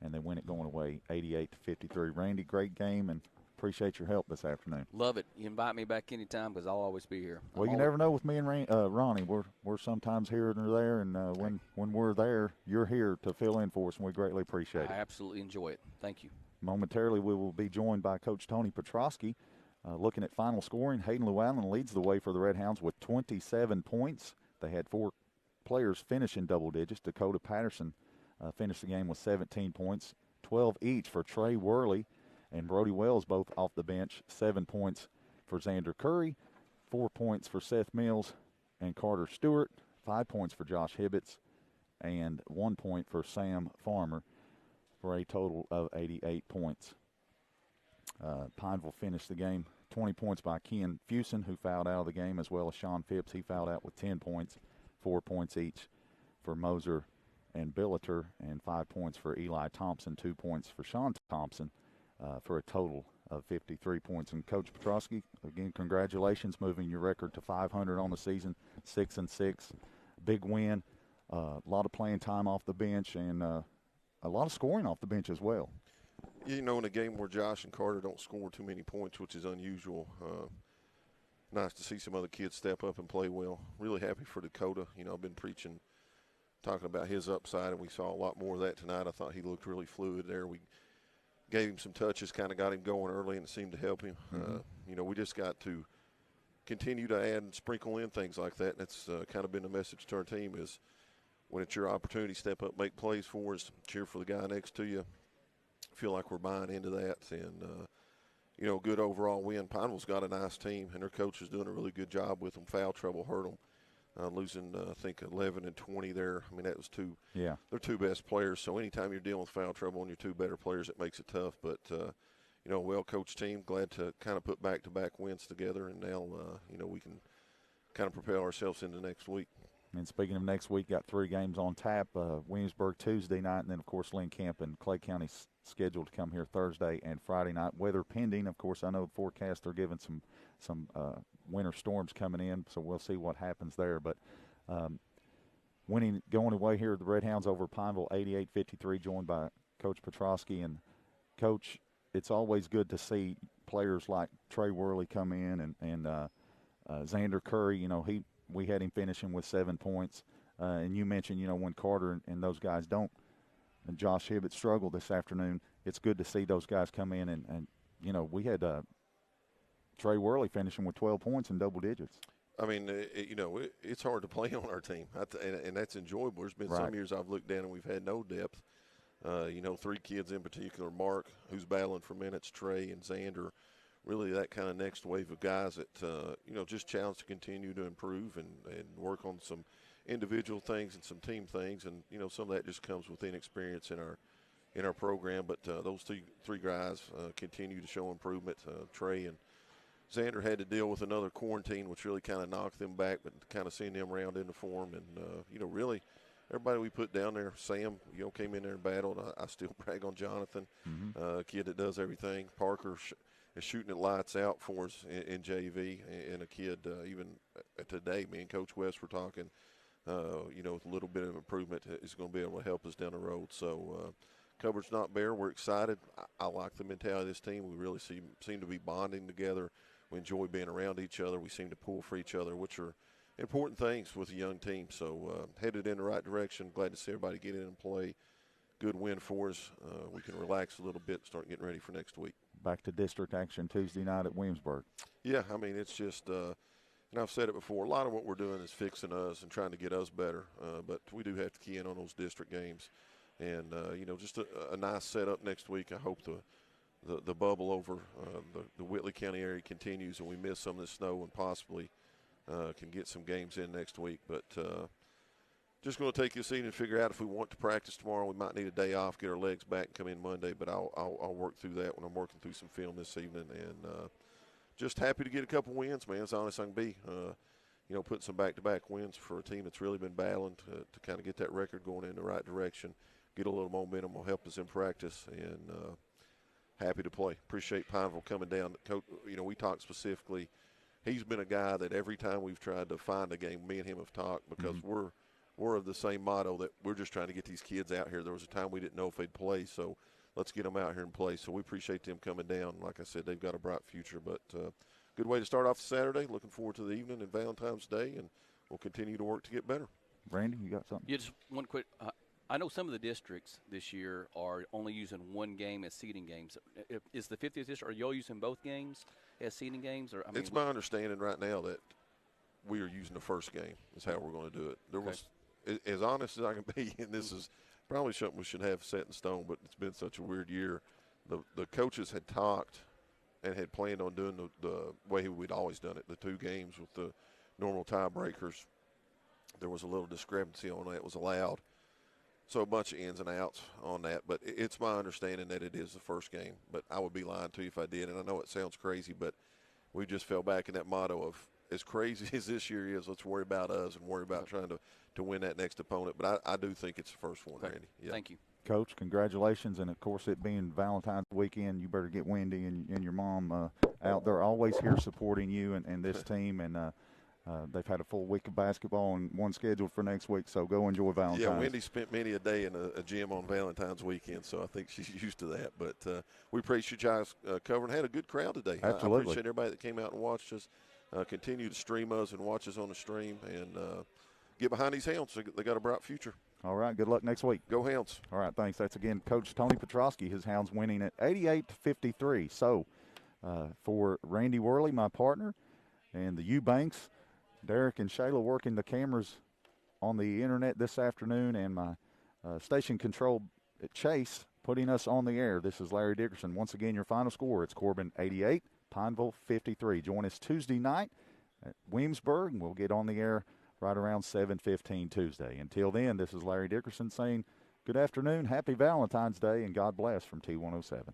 and they win it going away 88-53. Randy, great game, and appreciate your help this afternoon. Love it. You invite me back anytime because I'll always be here. Well, you never know with me and Ronnie. We're sometimes here or there, and when we're there, you're here to fill in for us, and we greatly appreciate it. I absolutely enjoy it. Thank you. Momentarily, we will be joined by Coach Tony Petrosky. Looking at final scoring, Hayden Llewellyn leads the way for the Redhounds with 27 points. They had 4 players finish in double digits. Dakota Patterson finished the game with 17 points, 12 each for Trey Worley and Brody Wells, both off the bench. 7 points for Xander Curry, 4 points for Seth Mills and Carter Stewart, 5 points for Josh Hibbets, and 1 point for Sam Farmer, for a total of 88 points. Pineville finished the game 20 points by Ken Fusen, who fouled out of the game, as well as Sean Phipps. He fouled out with 10 points, 4 points each for Moser and Billiter, and 5 points for Eli Thompson, 2 points for Sean Thompson, for a total of 53 points. And Coach Petrosky, again, congratulations, moving your record to 500 on the season, 6-6. Big win, a lot of playing time off the bench, and a lot of scoring off the bench as well. You know, in a game where Josh and Carter don't score too many points, which is unusual, nice to see some other kids step up and play well. Really happy for Dakota. You know, I've been talking about his upside, and we saw a lot more of that tonight. I thought he looked really fluid there. We gave him some touches, kind of got him going early, and it seemed to help him. You know, we just got to continue to add and sprinkle in things like that. And that's kind of been the message to our team is when it's your opportunity, step up, make plays for us, cheer for the guy next to you. Feel like we're buying into that, and you know, good overall win. Pineville's got a nice team, and their coach is doing a really good job with them. Foul trouble hurt them, losing I think 11 and 20 there. I mean, that was they're 2 best players. So anytime you're dealing with foul trouble on your 2 better players, it makes it tough. But you know, a well-coached team. Glad to kind of put back-to-back wins together, and now you know, we can kind of propel ourselves into next week. And speaking of next week, got 3 games on tap. Williamsburg Tuesday night, and then, of course, Lynn Camp and Clay County scheduled to come here Thursday and Friday night. Weather pending. Of course, I know the forecast are giving some winter storms coming in, so we'll see what happens there. But going away here, the Redhounds over Pineville 88-53, joined by Coach Petrosky. And, Coach, it's always good to see players like Trey Worley come in and Xander Curry. You know, we had him finishing with 7 points. And you mentioned, you know, when Carter and those guys don't, and Josh Hibbett struggled this afternoon, it's good to see those guys come in. And you know, we had Trey Worley finishing with 12 points in double digits. I mean, you know, it's hard to play on our team, and that's enjoyable. There's been some years I've looked down and we've had no depth. You know, 3 kids in particular, Mark, who's battling for minutes, Trey and Xander, really that kind of next wave of guys that, you know, just challenge to continue to improve and work on some individual things and some team things. And, you know, some of that just comes with inexperience in our program. But those 3 guys continue to show improvement. Trey and Xander had to deal with another quarantine, which really kind of knocked them back, but kind of seeing them round into form. And, you know, really everybody we put down there, Sam, you know, came in there and battled. I still brag on Jonathan, a kid that does everything. Parker is shooting it lights out for us in JV, and a kid even today, me and Coach West were talking, you know, with a little bit of improvement is going to be able to help us down the road. So cupboard's not bare. We're excited. I like the mentality of this team. We really seem to be bonding together. We enjoy being around each other. We seem to pull for each other, which are important things with a young team. So headed in the right direction. Glad to see everybody get in and play. Good win for us. We can relax a little bit, start getting ready for next week. Back to district action Tuesday night at Williamsburg. Yeah, I mean, it's just, and I've said it before, a lot of what we're doing is fixing us and trying to get us better. But we do have to key in on those district games. And, you know, just a nice setup next week. I hope the bubble over the Whitley County area continues and we miss some of the snow and possibly can get some games in next week. But just going to take this evening and figure out if we want to practice tomorrow. We might need a day off, get our legs back, and come in Monday. But I'll work through that when I'm working through some film this evening. And just happy to get a couple wins, man. As honest as I can be. You know, putting some back-to-back wins for a team that's really been battling to kind of get that record going in the right direction. Get a little momentum will help us in practice, and happy to play. Appreciate Pineville coming down. Coach, you know, we talked specifically he's been a guy that every time we've tried to find a game, me and him have talked because we're of the same motto that we're just trying to get these kids out here. There was a time we didn't know if they'd play, so let's get them out here and play. So we appreciate them coming down. Like I said, they've got a bright future. But good way to start off Saturday. Looking forward to the evening and Valentine's Day, and we'll continue to work to get better. Randy, you got something? Yeah, just one quick. I know some of the districts this year are only using one game as seeding games. Is the 50th district, are y'all using both games as seeding games? Or it's my understanding right now that we are using the first game is how we're going to do it. There was, as honest as I can be, and this is probably something we should have set in stone, but it's been such a weird year. The coaches had talked and had planned on doing the way we'd always done it, the 2 games with the normal tiebreakers. There was a little discrepancy on that was allowed. So a bunch of ins and outs on that. But it's my understanding that it is the first game. But I would be lying to you if I did. And I know it sounds crazy, but we just fell back in that motto of as crazy as this year is, let's worry about us and worry about trying to win that next opponent. But I do think it's the first one, Randy. Yeah. Thank you. Coach, congratulations. And, of course, it being Valentine's weekend, you better get Wendy and your mom out. They're always here supporting you and this team. And they've had a full week of basketball and one scheduled for next week, so go enjoy Valentine's. Yeah, Wendy spent many a day in a gym on Valentine's weekend, so I think she's used to that. But we appreciate you guys covering. Had a good crowd today. Absolutely. I appreciate everybody that came out and watched us. Continue to stream us and watch us on the stream, and get behind these Hounds. They got a bright future. All right, good luck next week. Go Hounds. All right, thanks. That's, again, Coach Tony Petrosky. His Hounds winning at 88-53. So for Randy Worley, my partner, and the Eubanks, Derek and Shayla working the cameras on the internet this afternoon, and my station control at Chase putting us on the air. This is Larry Dickerson. Once again, your final score, it's Corbin 88, Pineville 53. Join us Tuesday night at Williamsburg, and we'll get on the air right around 7:15 Tuesday. Until then, this is Larry Dickerson saying good afternoon, happy Valentine's Day, and God bless from T107.